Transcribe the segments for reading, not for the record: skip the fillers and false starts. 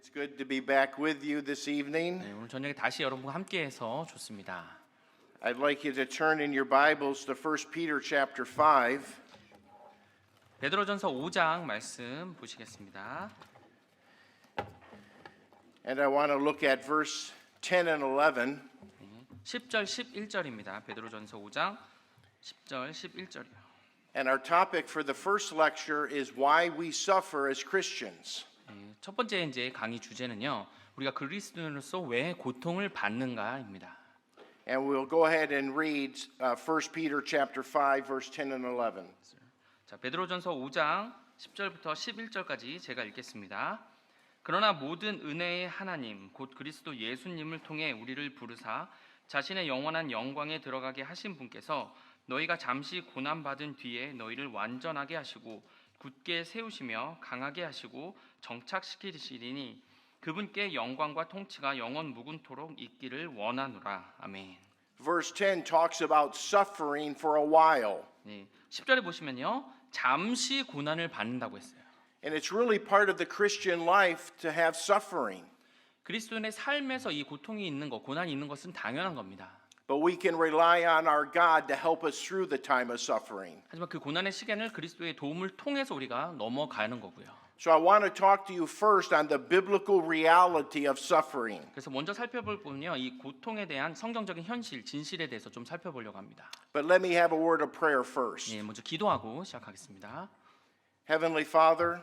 It's good to be back with you this evening. 네, 오늘 저녁에 다시 여러분과 함께해서 좋습니다. I'd like you to turn in your Bibles to 1 Peter chapter 5. 베드로전서 5장 말씀 보시겠습니다. And I want to look at verse 10 and 11. 10절 11절입니다. 베드로전서 5장 10절 11절이요. And our topic for the first lecture is why we suffer as Christians. 첫 번째 이제 강의 주제는요. 우리가 그리스도인으로서 왜 고통을 받는가입니다. And we'll go ahead and read 1 Peter chapter 5 verse 10 and 11. 자, 베드로전서 5장 10절부터 11절까지 제가 읽겠습니다. 그러나 모든 은혜의 하나님 곧 그리스도 예수님을 통해 우리를 부르사 자신의 영원한 영광에 들어가게 하신 분께서 너희가 잠시 고난 받은 뒤에 너희를 완전하게 하시고 굳게 세우시며 강하게 하시고 정착시키시리니 그분께 영광과 통치가 영원 무궁토록 있기를 원하노라. 아멘. Verse 10 talks about suffering for a while. 네, 10절에 보시면요. 잠시 고난을 받는다고 했어요. And it's really part of the Christian life to have suffering. 그리스도인의 삶에서 이 고통이 있는 것, 고난이 있는 것은 당연한 겁니다. But we can rely on our God to help us through the time of suffering. 하지만 그 고난의 시간을 그리스도의 도움을 통해서 우리가 넘어가는 거고요. So I want to talk to you first on the biblical reality of suffering. 그래서 먼저 살펴볼 부분은요. 이 고통에 대한 성경적인 현실, 진실에 대해서 좀 살펴보려고 합니다. But let me have a word of prayer first. 예, 먼저 기도하고 시작하겠습니다. Heavenly Father,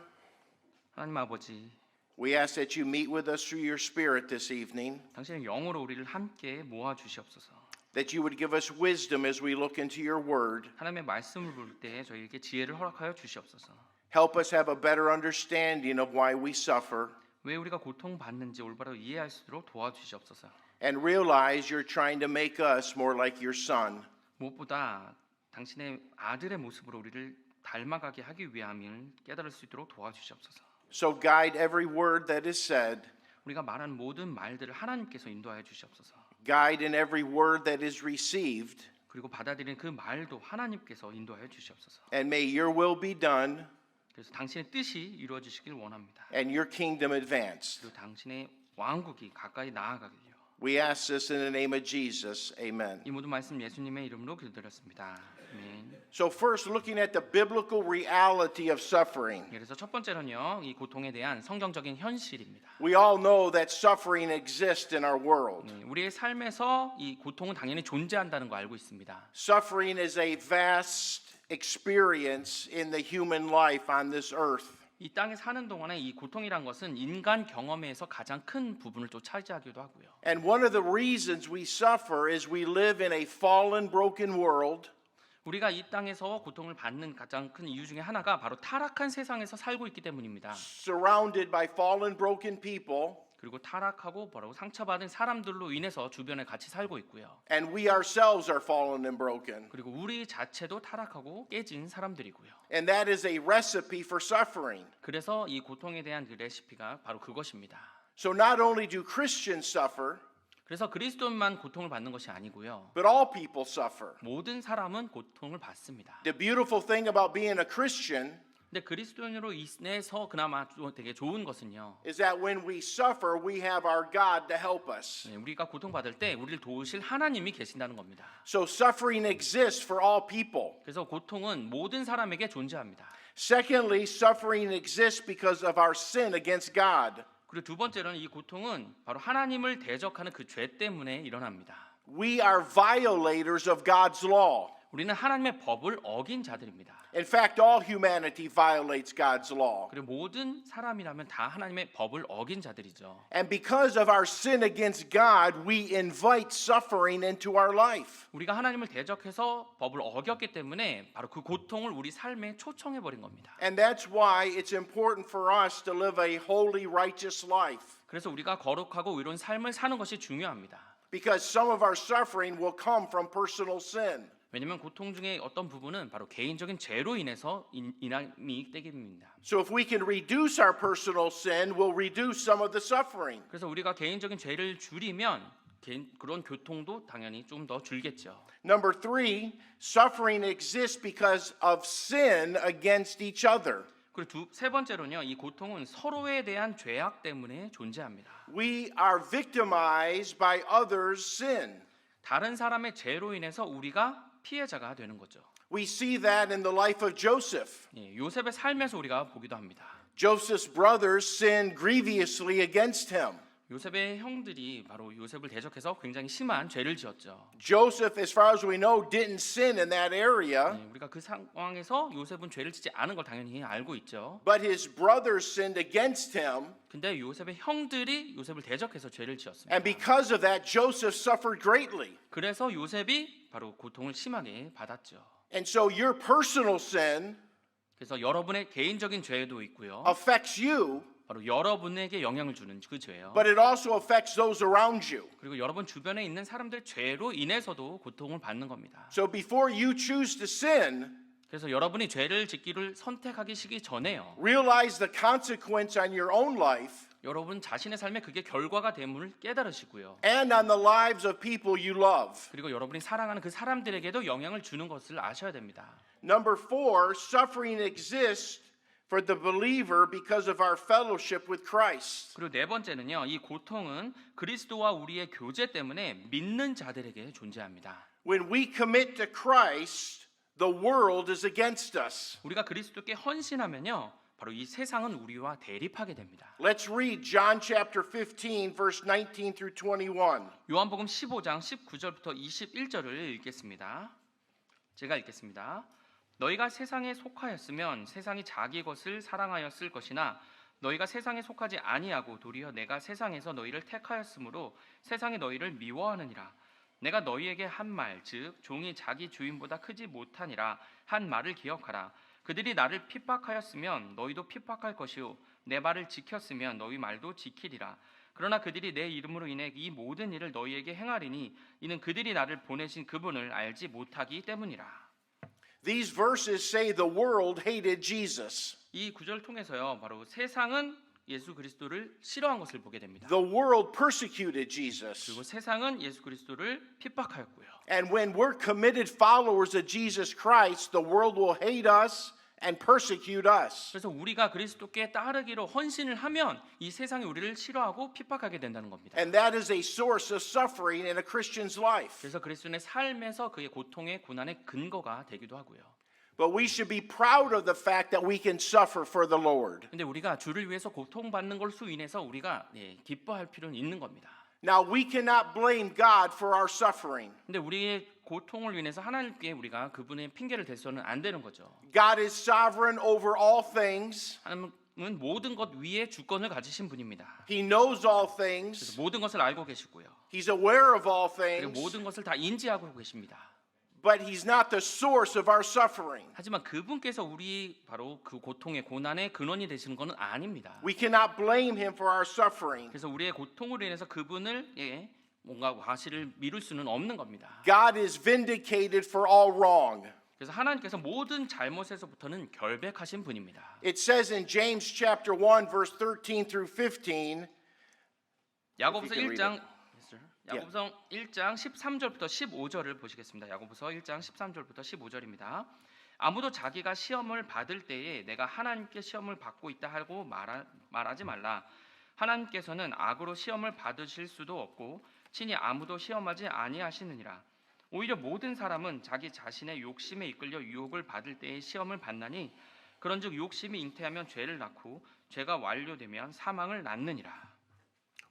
하나님 아버지, we ask that you meet with us through your Spirit this evening, 당신의 영으로 우리를 함께 모아 주시옵소서. that you would give us wisdom as we look into your word. 하나님의 말씀을 볼 때 저희에게 지혜를 허락하여 주시옵소서. Help us have a better understanding of why we suffer 왜 우리가 고통받는지 올바로 이해할 수 있도록 도와주시옵소서. and realize you're trying to make us more like your son. 무엇보다 당신의 아들의 모습으로 우리를 닮아가게 하기 위함을 깨달을 수 있도록 도와주시옵소서. So guide every word that is said. 우리가 말한 모든 말들을 하나님께서 인도하여 주시옵소서. Guide in every word that is received. 그리고 받아들이는 그 말도 하나님께서 인도하여 주시옵소서. And may your will be done 그래서 당신의 뜻이 이루어지시길 원합니다. and your kingdom advance. 그리고 당신의 왕국이 가까이 나아가길요. We ask this in the name of Jesus. Amen. 이 모든 말씀 예수님의 이름으로 기도드렸습니다. 아멘. So first, looking at the biblical reality of suffering. 그래서 첫 번째는요, 이 고통에 대한 성경적인 현실입니다. We all know that suffering exists in our world. 우리의 삶에서 이 고통은 당연히 존재한다는 거 알고 있습니다. Suffering is a vast experience in the human life on this earth. 이 땅에 사는 동안에 이 고통이란 것은 인간 경험에서 가장 큰 부분을 또 차지하기도 하고요. And one of the reasons we suffer is we live in a fallen, broken world. 우리가 이 땅에서 고통을 받는 가장 큰 이유 중에 하나가 바로 타락한 세상에서 살고 있기 때문입니다. Surrounded by fallen, broken people. 그리고 타락하고 뭐라고 상처받은 사람들로 인해서 주변에 같이 살고 있고요. And we ourselves are fallen and broken. 그리고 우리 자체도 타락하고 깨진 사람들이고요. And that is a recipe for suffering. 그래서 이 고통에 대한 그 레시피가 바로 그것입니다. So not only do Christians suffer, 그래서 그리스도인만 고통을 받는 것이 아니고요. but all people suffer. 모든 사람은 고통을 받습니다. The beautiful thing about being a Christian 근데 그리스도인으로 인해서 그나마 되게 좋은 것은요. is that when we suffer, we have our God to help us. 우리가 고통받을 때 우리를 도우실 하나님이 계신다는 겁니다. So suffering exists for all people. 그래서 고통은 모든 사람에게 존재합니다. Secondly, suffering exists because of our sin against God. 그리고 두 번째로는 이 고통은 바로 하나님을 대적하는 그 죄 때문에 일어납니다. We are violators of God's law. 우리는 하나님의 법을 어긴 자들입니다. In fact, all humanity violates God's law. 그리고 모든 사람이라면 다 하나님의 법을 어긴 자들이죠. And because of our sin against God, we invite suffering into our life. 우리가 하나님을 대적해서 법을 어겼기 때문에 바로 그 고통을 우리 삶에 초청해 버린 겁니다. And that's why it's important for us to live a holy, righteous life. 그래서 우리가 거룩하고 의로운 삶을 사는 것이 중요합니다. Because some of our suffering will come from personal sin. 왜냐하면 고통 중에 어떤 부분은 바로 개인적인 죄로 인해서 인함이 때문입니다. So if we can reduce our personal sin, we'll reduce some of the suffering. 그래서 우리가 개인적인 죄를 줄이면 그런 교통도 당연히 좀 더 줄겠죠. Number 3, suffering exists because of sin against each other. 그리고 세 번째로는요. 이 고통은 서로에 대한 죄악 때문에 존재합니다. We are victimized by others' sin. 다른 사람의 죄로 인해서 우리가 피해자가 되는 거죠. We see that in the life of Joseph. 예, 요셉의 삶에서 우리가 보기도 합니다. Joseph's brothers sinned grievously against him. 요셉의 형들이 바로 요셉을 대적해서 굉장히 심한 죄를 지었죠. Joseph, as far as we know, didn't sin in that area, 예, 우리가 그 상황에서 요셉은 죄를 짓지 않은 걸 당연히 알고 있죠. but his brothers sinned against him, 근데 요셉의 형들이 요셉을 대적해서 죄를 지었습니다. and because of that, Joseph suffered greatly. 그래서 요셉이 바로 고통을 심하게 받았죠. And so your personal sin 그래서 여러분의 개인적인 죄도 있고요. affects you, 바로 여러분에게 영향을 주는 그 죄예요. but it also affects those around you. 그리고 여러분 주변에 있는 사람들의 죄로 인해서도 고통을 받는 겁니다. So before you choose to sin, 그래서 여러분이 죄를 짓기를 선택하기 전에요. realize the consequence on your own life 여러분 자신의 삶에 그게 결과가 됨을 깨달으시고요. and on the lives of people you love. 그리고 여러분이 사랑하는 그 사람들에게도 영향을 주는 것을 아셔야 됩니다. Number 4, suffering exists for the believer because of our fellowship with Christ. 그리고 네 번째는요. 이 고통은 그리스도와 우리의 교제 때문에 믿는 자들에게 존재합니다. When we commit to Christ, the world is against us. 우리가 그리스도께 헌신하면요. 바로 이 세상은 우리와 대립하게 됩니다. Let's read John chapter 15 verse 19 through 21. 요한복음 15장 19절부터 21절을 읽겠습니다. 제가 읽겠습니다. 너희가 세상에 속하였으면 세상이 자기 것을 사랑하였을 것이나 너희가 세상에 속하지 아니하고 도리어 내가 세상에서 너희를 택하였으므로 세상이 너희를 미워하느니라. 내가 너희에게 한 말, 즉 종이 자기 주인보다 크지 못하니라 한 말을 기억하라. 그들이 나를 핍박하였으면 너희도 핍박할 것이요 내 말을 지켰으면 너희 말도 지키리라. 그러나 그들이 내 이름으로 인해 이 모든 일을 너희에게 행하리니 이는 그들이 나를 보내신 그분을 알지 못하기 때문이라. These verses say the world hated Jesus. 이 구절을 통해서요. 바로 세상은 예수 그리스도를 싫어한 것을 보게 됩니다. The world persecuted Jesus. 그리고 세상은 예수 그리스도를 핍박하였고요. And when we're committed followers of Jesus Christ, the world will hate us and persecute us. 그래서 우리가 그리스도께 따르기로 헌신을 하면 이 세상이 우리를 싫어하고 핍박하게 된다는 겁니다. And that is a source of suffering in a Christian's life. 그래서 그리스도인의 삶에서 그의 고통의 고난의 근거가 되기도 하고요. But we should be proud of the fact that we can suffer for the Lord. 근데 우리가 주를 위해서 고통받는 걸로 인해서 우리가 기뻐할 필요는 있는 겁니다. Now we cannot blame God for our suffering. 근데 우리의 고통을 인해서 하나님께 우리가 그분의 핑계를 대서는 안 되는 거죠. God is sovereign over all things. 하나님은 모든 것 위에 주권을 가지신 분입니다. He knows all 그래서 things. 모든 것을 알고 계시고요. He's aware of all 그리고 things. 모든 것을 다 인지하고 계십니다. But he's not the source of our suffering. 하지만 그분께서 우리 바로 그 고통의 고난의 근원이 되시는 것은 아닙니다. We cannot blame him for our suffering. 그래서 우리의 고통으로 인해서 그분을 뭔가 과실을 미룰 수는 없는 겁니다. God is vindicated for all wrong. 그래서 하나님께서 모든 잘못에서부터는 결백하신 분입니다. It says in James chapter 1 verse 13 through 15. 야고보서 If you can 1장 야고보서 1장 13절부터 15절을 보시겠습니다. 야고보서 1장 13절부터 15절입니다. 아무도 자기가 시험을 받을 때에 내가 하나님께 시험을 받고 있다 하고 말하지 말라. 하나님께서는 악으로 시험을 받으실 수도 없고 친히 아무도 시험하지 아니하시느니라. 오히려 모든 사람은 자기 자신의 욕심에 이끌려 유혹을 받을 때에 시험을 받나니 그런즉 욕심이 잉태하면 죄를 낳고 죄가 완료되면 사망을 낳느니라.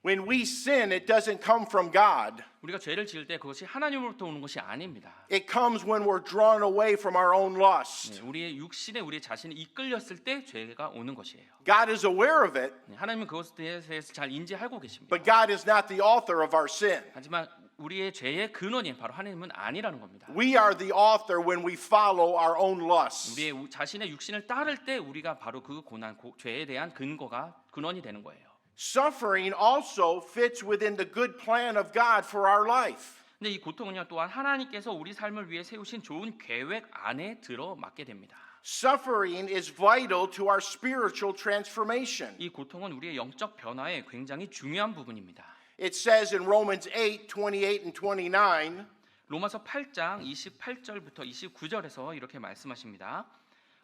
When we sin, it doesn't come from God. 우리가 죄를 지을 때 그것이 하나님으로부터 오는 것이 아닙니다. It comes when we're drawn away from our own lust. 우리의 육신에 우리 자신이 이끌렸을 때 죄가 오는 것이에요. God is aware of it, 하나님은 그것에 대해서 잘 인지하고 계십니다. but God is not the author of our sin. 하지만 우리의 죄의 근원이 바로 하나님은 아니라는 겁니다. We are the author when we follow our own lusts. 우리의 자신의 육신을 따를 때 우리가 바로 그 고난, 죄에 대한 근원이 되는 거예요. Suffering also fits within the good plan of God for our life. 근데 이 고통은요 또한 하나님께서 우리 삶을 위해 세우신 좋은 계획 안에 들어맞게 됩니다. Suffering is vital to our spiritual transformation. 이 고통은 우리의 영적 변화에 굉장히 중요한 부분입니다. It says in Romans 8:28 and 29, 로마서 8장 28절부터 29절에서 이렇게 말씀하십니다.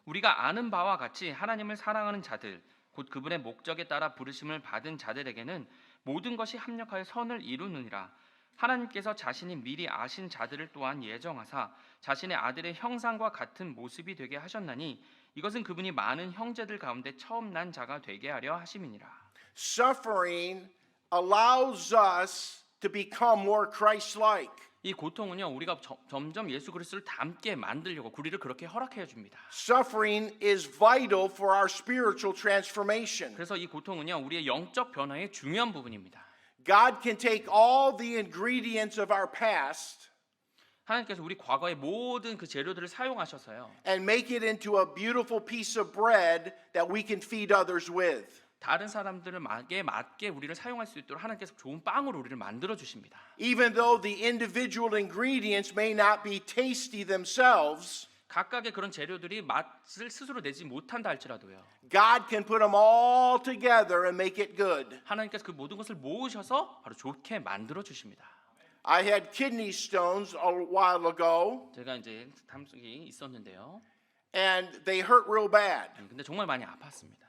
우리가 아는 바와 같이 하나님을 사랑하는 자들, 곧 그분의 목적에 따라 부르심을 받은 자들에게는 모든 것이 합력하여 선을 이루느니라. 하나님께서 자신이 미리 아신 자들을 또한 예정하사 자신의 아들의 형상과 같은 모습이 되게 하셨나니 이것은 그분이 많은 형제들 가운데 처음 난 자가 되게 하려 하심이니라. Suffering allows us to become more Christ-like. 이 고통은요, 우리가 점점 예수 그리스도를 닮게 만들려고 우리를 그렇게 허락해 줍니다. Suffering is vital for our spiritual transformation. 그래서 이 고통은요, 우리의 영적 변화의 중요한 부분입니다. God can take all the ingredients of our past 하나님께서 우리 과거의 모든 그 재료들을 사용하셔서요, and make it into a beautiful piece of bread that we can feed others with. 다른 사람들을 맞게 우리를 사용할 수 있도록 하나님께서 좋은 빵으로 우리를 만들어 주십니다. Even though the individual ingredients may not be tasty themselves, 각각의 그런 재료들이 맛을 스스로 내지 못한다 할지라도요, God can put them all together and make it good. 하나님께서 그 모든 것을 모으셔서 바로 좋게 만들어 주십니다. I had kidney stones a while ago, 제가 이제 탐욕이 있었는데요, and they hurt real bad. 근데 정말 많이 아팠습니다.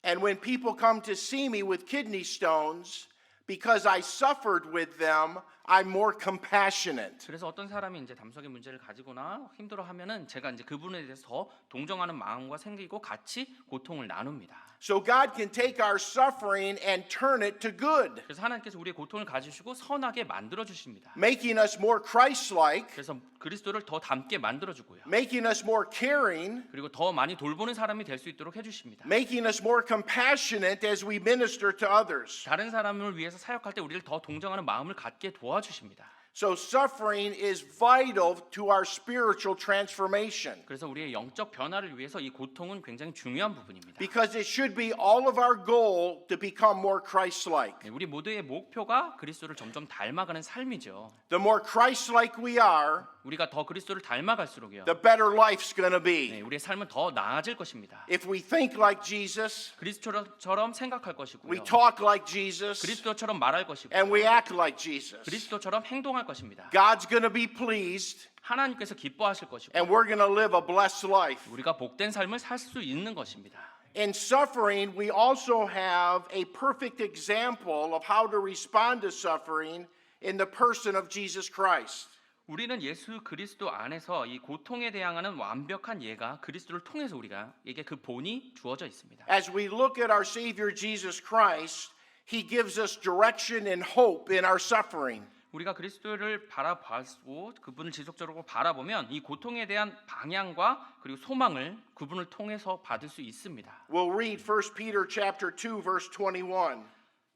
And when people come to see me with kidney stones, because I suffered with them, I'm more compassionate. 그래서 어떤 사람이 이제 담석의 문제를 가지거나 힘들어하면은 제가 이제 그분에 대해서 더 동정하는 마음과 생기고 같이 고통을 나눕니다. So God can take our suffering and turn it to good, 그래서 하나님께서 우리의 고통을 가지시고 선하게 만들어 주십니다. making us more Christ-like, 그래서 그리스도를 더 닮게 만들어 주고요. making us more caring, 그리고 더 많이 돌보는 사람이 될 수 있도록 해 주십니다. making us more compassionate as we minister to others. 다른 사람을 위해서 사역할 때 우리를 더 동정하는 마음을 갖게 도와주십니다. So suffering is vital to our spiritual transformation, 그래서 우리의 영적 변화를 위해서 이 고통은 굉장히 중요한 부분입니다. because it should be all of our goal to become more Christ-like. 우리 모두의 목표가 그리스도를 점점 닮아가는 삶이죠. The more Christ-like we are, 우리가 더 그리스도를 닮아갈수록요, the better life's going to be. 우리의 삶은 더 나아질 것입니다. If we think like Jesus, 그리스도처럼 생각할 we 것이고요, talk like Jesus, 그리스도처럼 말할 것이고, and we act like Jesus, 그리스도처럼 행동할 것입니다. God's going to be pleased, 하나님께서 기뻐하실 것이고, and we're going to live a blessed life. 우리가 복된 삶을 살 수 있는 것입니다. In suffering, we also have a perfect example of how to respond to suffering in the person of Jesus Christ. 우리는 예수 그리스도 안에서 이 고통에 대항하는 완벽한 예가 그리스도를 통해서 우리에게 그 본이 주어져 있습니다. As we look at our Savior Jesus Christ, He gives us direction and hope in our suffering. 우리가 그리스도를 바라보고 그분을 지속적으로 바라보면 이 고통에 대한 방향과 그리고 소망을 그분을 통해서 받을 수 있습니다. We'll read 1 Peter chapter 2 verse 21.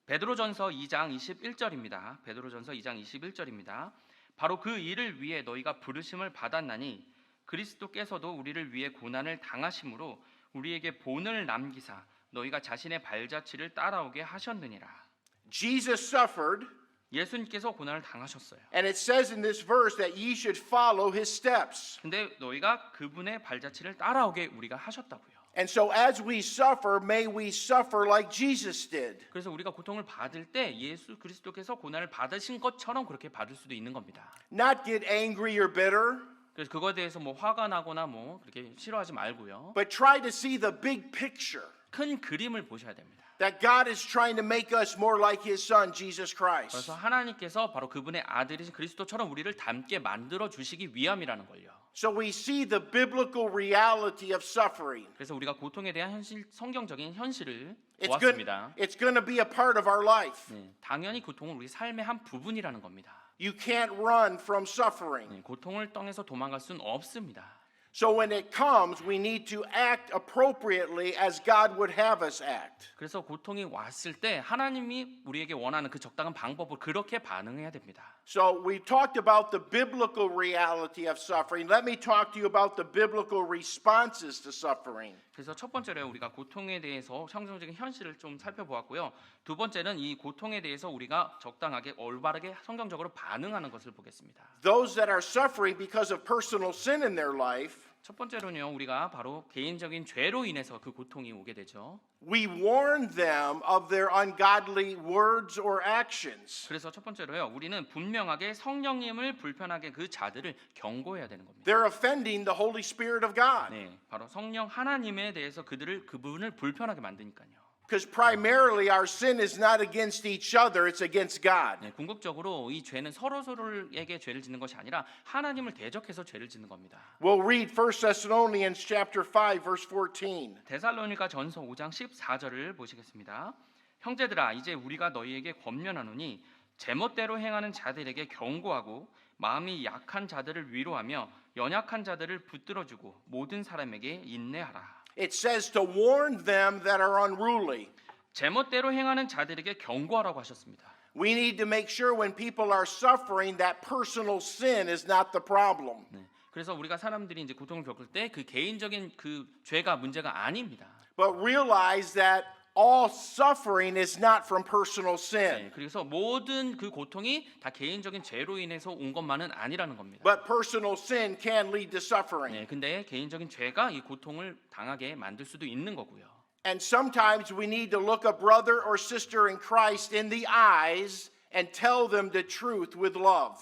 베드로전서 2장 21절입니다. 베드로전서 2장 21절입니다. 바로 그 일을 위해 너희가 부르심을 받았나니 그리스도께서도 우리를 위해 고난을 당하심으로 우리에게 본을 남기사 너희가 자신의 발자취를 따라오게 하셨느니라. Jesus suffered, 예수님께서 고난을 당하셨어요. and it says in this verse that ye should follow his steps. 근데 너희가 그분의 발자취를 따라오게 우리가 하셨다고요. And so as we suffer, may we suffer like Jesus did. 그래서 우리가 고통을 받을 때 예수 그리스도께서 고난을 받으신 것처럼 그렇게 받을 수도 있는 겁니다. Not get angry or bitter, 그래서 그거에 대해서 뭐 화가 나거나 뭐 그렇게 싫어하지 말고요. but try to see the big picture 큰 그림을 보셔야 됩니다. that God is trying to make us more like his son, Jesus 그래서 Christ. 하나님께서 바로 그분의 아들이신 그리스도처럼 우리를 닮게 만들어 주시기 위함이라는 걸요. So we see the biblical reality of suffering. 그래서 우리가 고통에 대한 현실, 성경적인 현실을 It's 보았습니다. going to be a part of our life. 네, 당연히 고통은 우리 삶의 한 부분이라는 겁니다. You can't run from suffering. 네, 고통을 떠나서 도망갈 수는 없습니다. So when it comes, we need to act appropriately as God would have us act. 그래서 고통이 왔을 때 하나님이 우리에게 원하는 그 적당한 방법으로 그렇게 반응해야 됩니다. So we talked about the biblical reality of suffering. Let me talk to you about the biblical responses to suffering. 그래서 첫 번째로 우리가 고통에 대해서 성경적인 현실을 좀 살펴보았고요. 두 번째는 이 고통에 대해서 우리가 적당하게 올바르게 성경적으로 반응하는 것을 보겠습니다. Those that are suffering because of personal sin in their life, 첫 번째로는요, 우리가 바로 개인적인 죄로 인해서 그 고통이 오게 되죠. We warn them of their ungodly words or actions. 그래서 첫 번째로요, 우리는 분명하게 성령님을 불편하게 그 자들을 경고해야 되는 겁니다. They're offending the Holy Spirit of God. 네, 바로 성령 하나님에 대해서 그분을 불편하게 만드니까요. Because primarily our sin is not against each other, it's against God. 네, 궁극적으로 이 죄는 서로에게 죄를 짓는 것이 아니라 하나님을 대적해서 죄를 짓는 겁니다. We'll read 1 Thessalonians chapter 5 verse 14. 데살로니가 전서 5장 14절을 보시겠습니다. 형제들아, 이제 우리가 너희에게 권면하노니 제멋대로 행하는 자들에게 경고하고 마음이 약한 자들을 위로하며 연약한 자들을 붙들어주고 모든 사람에게 인내하라. It says to warn them that are unruly. 제멋대로 행하는 자들에게 경고하라고 하셨습니다. We need to make sure when people are suffering that personal sin is not the problem. 네, 그래서 우리가 사람들이 이제 고통을 겪을 때 그 개인적인 그 죄가 문제가 아닙니다. But realize that all suffering is not from personal sin. 네, 그래서 모든 그 고통이 다 개인적인 죄로 인해서 온 것만은 아니라는 겁니다. But personal sin can lead to suffering. 네, 근데 개인적인 죄가 이 고통을 당하게 만들 수도 있는 거고요. And sometimes we need to look a brother or sister in Christ in the eyes and tell them the truth with love.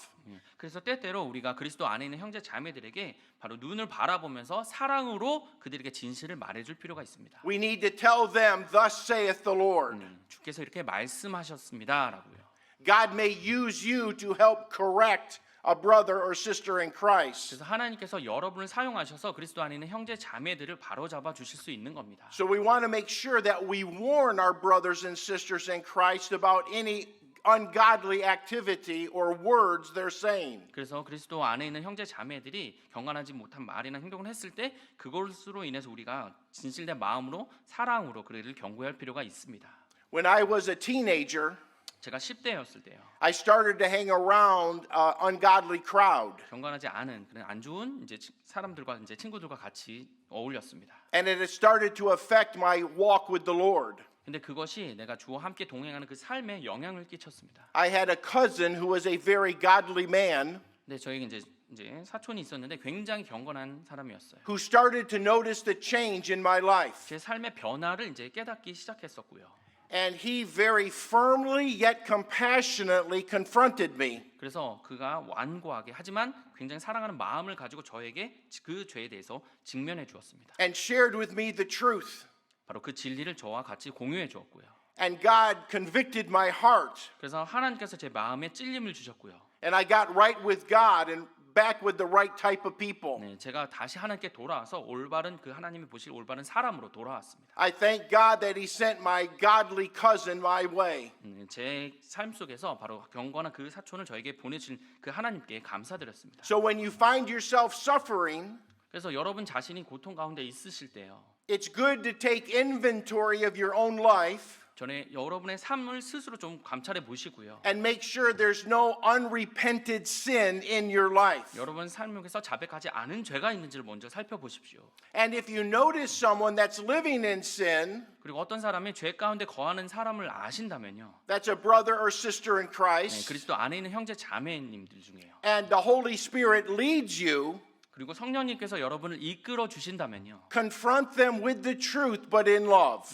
그래서 때때로 우리가 그리스도 안에 있는 형제 자매들에게 바로 눈을 바라보면서 사랑으로 그들에게 진실을 말해줄 필요가 있습니다. We need to tell them, thus saith the Lord. 주께서 이렇게 말씀하셨습니다라고요. God may use you to help correct a brother or sister in Christ. 그래서 하나님께서 여러분을 사용하셔서 그리스도 안에 있는 형제 자매들을 바로잡아 주실 수 있는 겁니다. So we want to make sure that we warn our brothers and sisters in Christ about any ungodly activity or words they're saying. 그래서 그리스도 안에 있는 형제 자매들이 경건하지 못한 말이나 행동을 했을 때 그것으로 인해서 우리가 진실된 마음으로 사랑으로 그들을 경고할 필요가 있습니다. When I was a teenager, 제가 10대였을 때요. I started to hang around an ungodly crowd. 경건하지 않은 그런 안 좋은 이제 사람들과 이제 친구들과 같이 어울렸습니다. And it had started to affect my walk with the Lord. 근데 그것이 내가 주와 함께 동행하는 그 삶에 영향을 끼쳤습니다. I had a cousin who was a very godly man 근데 저에게 이제 사촌이 있었는데 굉장히 경건한 사람이었어요. who started to notice the change in my life. 제 삶의 변화를 이제 깨닫기 시작했었고요. And he very firmly yet compassionately confronted me. 그래서 그가 완고하게 하지만 굉장히 사랑하는 마음을 가지고 저에게 그 죄에 대해서 직면해 주었습니다. And shared with me the truth. 바로 그 진리를 저와 같이 공유해 주었고요. And God convicted my heart. 그래서 하나님께서 제 마음에 찔림을 주셨고요. And I got right with God and back with the right type of people. 네, 제가 다시 하나님께 돌아와서 올바른 그 하나님이 보실 올바른 사람으로 돌아왔습니다. I thank God that he sent my godly cousin my way. 제 삶 속에서 바로 경건한 그 사촌을 저에게 보내주신 그 하나님께 감사드렸습니다. So when you find yourself suffering, 그래서 여러분 자신이 고통 가운데 있으실 때요. it's good to take inventory of your own life 전에 여러분의 삶을 스스로 좀 감찰해 보시고요. and make sure there's no unrepented sin in your life. 여러분 삶 속에서 자백하지 않은 죄가 있는지를 먼저 살펴보십시오. And if you notice someone that's living in sin, 그리고 어떤 사람이 죄 가운데 거하는 사람을 아신다면요. that's a brother or sister in 네, Christ, 그리스도 안에 있는 형제 자매님들 중에요. and the Holy Spirit leads you, 그리고 성령님께서 여러분을 이끌어 주신다면요. confront them with the truth but in love.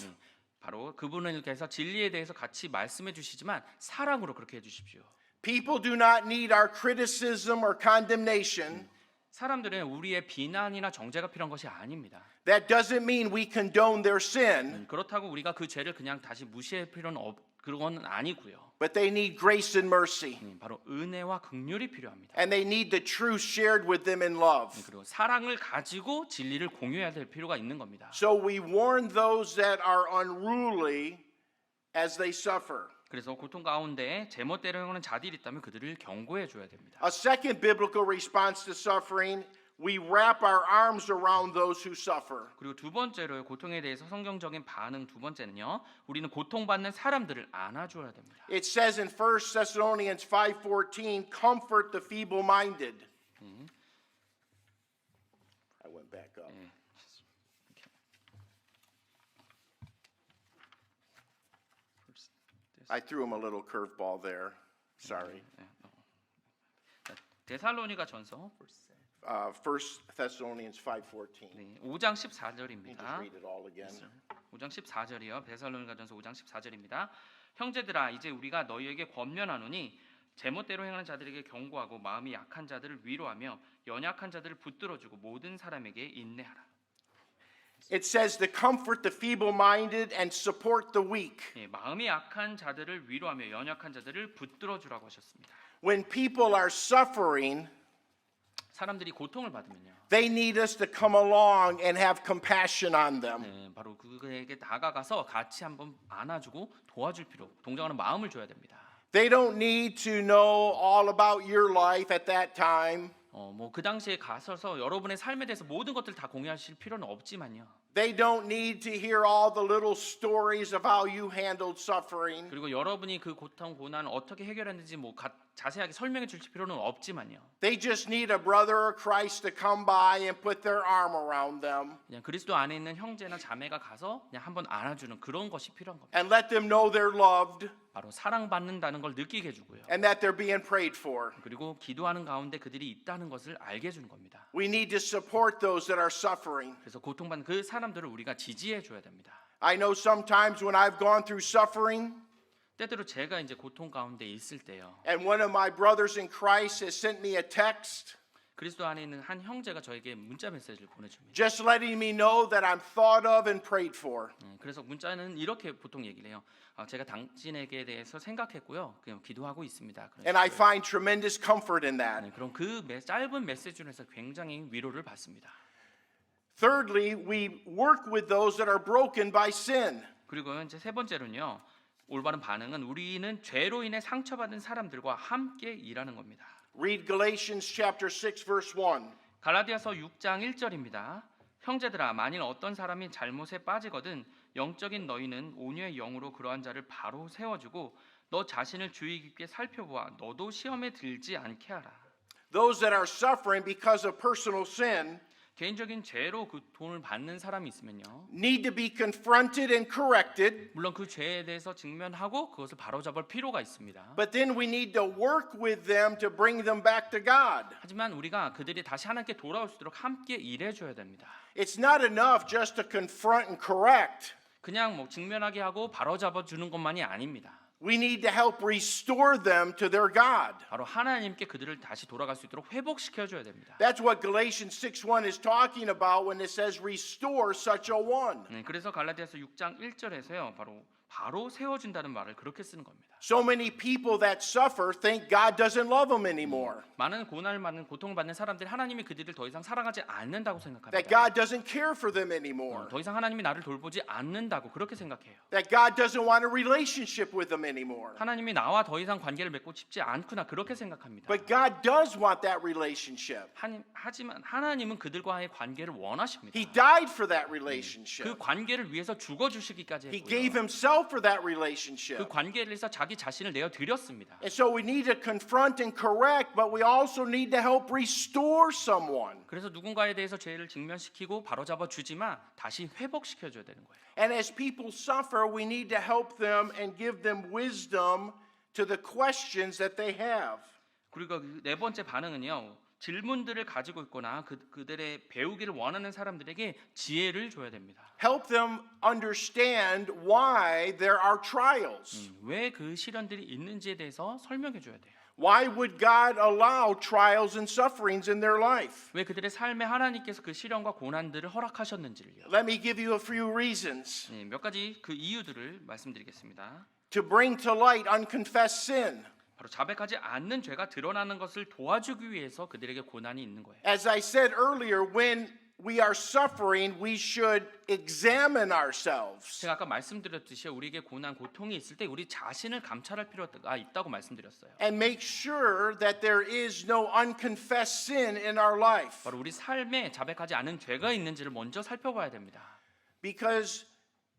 바로 그분을 위해서 진리에 대해서 같이 말씀해 주시지만 사랑으로 그렇게 해 주십시오. People do not need our criticism or condemnation. 사람들은 우리의 비난이나 정죄가 필요한 것이 아닙니다. That doesn't mean we condone their sin, 그렇다고 우리가 그 죄를 그냥 다시 무시할 필요는 그건 아니고요. but they need grace and mercy. 바로 은혜와 긍휼이 필요합니다. And they need the truth shared with them in love. 그리고 사랑을 가지고 진리를 공유해야 될 필요가 있는 겁니다. So we warn those that are unruly as they suffer. 그래서 고통 가운데 제멋대로 행하는 자들이 있다면 그들을 경고해 줘야 됩니다. A second biblical response to suffering, we wrap our arms around those who suffer. 그리고 두 번째로 고통에 대해서 성경적인 반응 두 번째는요. 우리는 고통받는 사람들을 안아줘야 됩니다. It says in 1 Thessalonians 5:14, comfort the feeble-minded. I went back up. I threw him a little curveball there. Sorry. 데살로니가 전서 1 Thessalonians 5:14. 네, 5장 You can just 14절입니다. read it all again. 5장 14절이요. 데살로니가전서 5장 14절입니다. 형제들아 이제 우리가 너희에게 권면하노니 제멋대로 행하는 자들에게 경고하고 마음이 약한 자들을 위로하며 연약한 자들을 붙들어주고 모든 사람에게 인내하라. It says to comfort the feeble-minded and support the weak. 예, 마음이 약한 자들을 위로하며 연약한 자들을 붙들어주라고 하셨습니다. When people are suffering, 사람들이 고통을 받으면요. they need us to come along and have compassion on them. 네, 바로 그에게 다가가서 같이 한번 안아주고 도와줄 필요, 동정하는 마음을 줘야 됩니다. They don't need to know all about your life at that time. 뭐 그 당시에 가서서 여러분의 삶에 대해서 모든 것들 다 공유하실 필요는 없지만요. They don't need to hear all the little stories of how you handled suffering. 그리고 여러분이 그 고통 고난을 어떻게 해결했는지 뭐 자세하게 설명해 주실 필요는 없지만요. They just need a brother or Christ to come by and put their arm around them 그냥 그리스도 안에 있는 형제나 자매가 가서 그냥 한번 안아주는 그런 것이 필요한 겁니다. and let them know they're loved 바로 사랑받는다는 걸 느끼게 해주고요. and that they're being prayed for. 그리고 기도하는 가운데 그들이 있다는 것을 알게 해주는 겁니다. We need to support those that are suffering. 그래서 고통받는 그 사람들을 우리가 지지해 줘야 됩니다. I know sometimes when I've gone through suffering 때때로 제가 이제 고통 가운데 있을 때요. and one of my brothers in Christ has sent me a text 그리스도 안에 있는 한 형제가 저에게 문자 메시지를 보내줍니다. just letting me know that I'm thought of and prayed for. 그래서 문자는 이렇게 보통 얘기를 해요. 제가 당신에게 대해서 생각했고요. 그냥 기도하고 있습니다. 그런 And I 식으로. find tremendous comfort in that. 그럼 그 짧은 메시지로 해서 굉장히 위로를 받습니다. Thirdly, we work with those that are broken by sin. 그리고 이제 세 번째로는요. 올바른 반응은 우리는 죄로 인해 상처받은 사람들과 함께 일하는 겁니다. Read Galatians chapter 6 verse 1. 갈라디아서 6장 1절입니다. 형제들아 만일 어떤 사람이 잘못에 빠지거든 영적인 너희는 온유의 영으로 그러한 자를 바로 세워주고 너 자신을 주의 깊게 살펴보아 너도 시험에 들지 않게 하라. Those that are suffering because of personal sin 개인적인 죄로 그 돈을 받는 사람이 있으면요. need to be confronted and corrected, 물론 그 죄에 대해서 직면하고 그것을 바로잡을 필요가 있습니다. but then we need to work with them to bring them back to God. 하지만 우리가 그들이 다시 하나님께 돌아올 수 있도록 함께 일해 줘야 됩니다. It's not enough just to confront and correct. 그냥 뭐 직면하게 하고 바로잡아 주는 것만이 아닙니다. We need to help restore them to their God. 바로 하나님께 그들을 다시 돌아갈 수 있도록 회복시켜 줘야 됩니다. That's what Galatians 6:1 is talking about when it says restore such a one. 그래서 갈라디아서 6장 1절에서요. 바로 세워준다는 말을 그렇게 쓰는 겁니다. So many people that suffer think God doesn't love them anymore. 많은 고난을 받는 고통을 받는 사람들이 하나님이 그들을 더 이상 사랑하지 않는다고 That 생각합니다. God doesn't care for them anymore. 더 이상 하나님이 나를 돌보지 않는다고 그렇게 생각해요. That God doesn't want a relationship with them anymore. 하나님이 나와 더 이상 관계를 맺고 싶지 않구나 그렇게 생각합니다. But God does want that relationship. 하지만 하나님은 그들과의 관계를 원하십니다. He died for that 그 relationship. 관계를 위해서 죽어주시기까지 He gave 했고요. himself for that 그 relationship. 관계를 위해서 자기 자신을 내어 드렸습니다. And so we need to confront and correct, but we also need to help restore someone. 그래서 누군가에 대해서 죄를 직면시키고 바로잡아 주지만 다시 회복시켜 줘야 되는 거예요. And as people suffer, we need to help them and give them wisdom to the questions that they have. 그리고 네 번째 반응은요. 질문들을 가지고 있거나 그들의 배우기를 원하는 사람들에게 지혜를 줘야 됩니다. Help them understand why there are trials. 왜 그 시련들이 있는지에 대해서 설명해 줘야 돼요. Why would God allow trials and sufferings in their life? 왜 그들의 삶에 하나님께서 그 시련과 고난들을 허락하셨는지를요. Let me give you a few reasons. 몇 가지 그 이유들을 말씀드리겠습니다. To bring to light unconfessed sin. 바로 자백하지 않는 죄가 드러나는 것을 도와주기 위해서 그들에게 고난이 있는 거예요. As I said earlier, when we are suffering, we should examine ourselves. 제가 아까 말씀드렸듯이 우리에게 고난, 고통이 있을 때 우리 자신을 감찰할 필요가 있다고 말씀드렸어요. And make sure that there is no unconfessed sin in our life. 바로 우리 삶에 자백하지 않은 죄가 있는지를 먼저 살펴봐야 됩니다. Because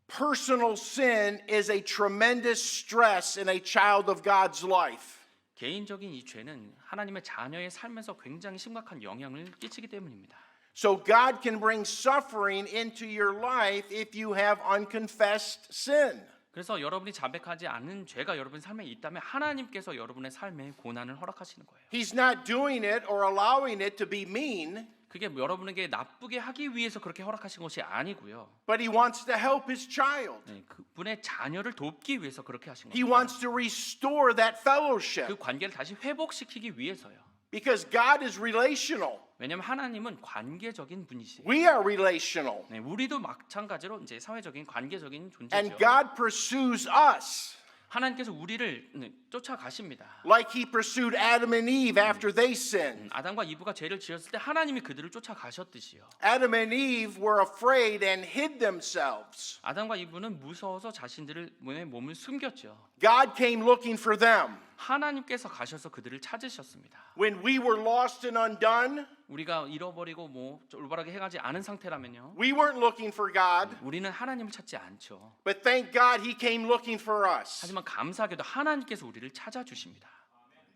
personal sin is a tremendous stress in a child of God's life. 개인적인 이 죄는 하나님의 자녀의 삶에서 굉장히 심각한 영향을 끼치기 때문입니다. So God can bring suffering into your life if you have unconfessed sin. 그래서 여러분이 자백하지 않은 죄가 여러분 삶에 있다면 하나님께서 여러분의 삶에 고난을 허락하시는 거예요. He's not doing it or allowing it to be mean, 그게 여러분에게 나쁘게 하기 위해서 그렇게 허락하신 것이 아니고요. but he wants to help his child. 네, 그분의 자녀를 돕기 위해서 그렇게 하신 He 거예요. wants to restore that fellowship 그 관계를 다시 회복시키기 위해서요. because God is relational. 왜냐하면 하나님은 관계적인 분이시에요. We are relational. 네, 우리도 마찬가지로 이제 사회적인 관계적인 And 존재죠. God pursues us 하나님께서 우리를 쫓아가십니다. like he pursued Adam and Eve after they sinned. 아담과 이브가 죄를 지었을 때 하나님이 그들을 쫓아가셨듯이요. Adam and Eve were afraid and hid themselves. 아담과 이브는 무서워서 자신들의 몸을 숨겼죠. God came looking for them. 하나님께서 가셔서 그들을 찾으셨습니다. When we were lost and undone, 우리가 잃어버리고 올바르게 해가지 않은 상태라면요. we weren't looking for God, 우리는 하나님을 찾지 않죠. but thank God he came looking for us. 하지만 감사하게도 하나님께서 우리를 찾아주십니다.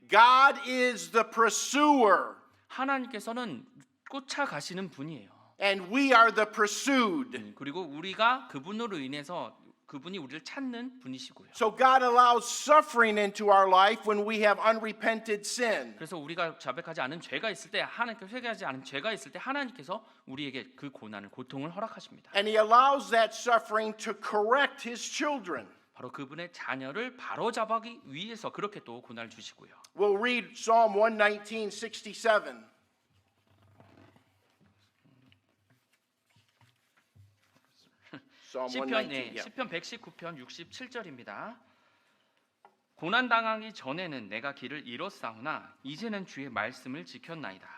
God is the pursuer, 하나님께서는 쫓아가시는 분이에요. and we are the pursued. 그리고 우리가 그분으로 인해서 그분이 우리를 찾는 분이시고요. So God allows suffering into our life when we have unrepented sin. 그래서 우리가 자백하지 않은 죄가 있을 때 하나님께서 회개하지 않은 죄가 있을 때 하나님께서 우리에게 그 고난을 고통을 허락하십니다. And he allows that suffering to correct his children. 바로 그분의 자녀를 바로잡기 위해서 그렇게 또 고난을 주시고요. We'll read Psalm 119:67. Psalm 시편 119. 네, Yeah. 시편 119편 67절입니다. 고난 당하기 전에는 내가 길을 잃었사오나 이제는 주의 말씀을 지켰나이다.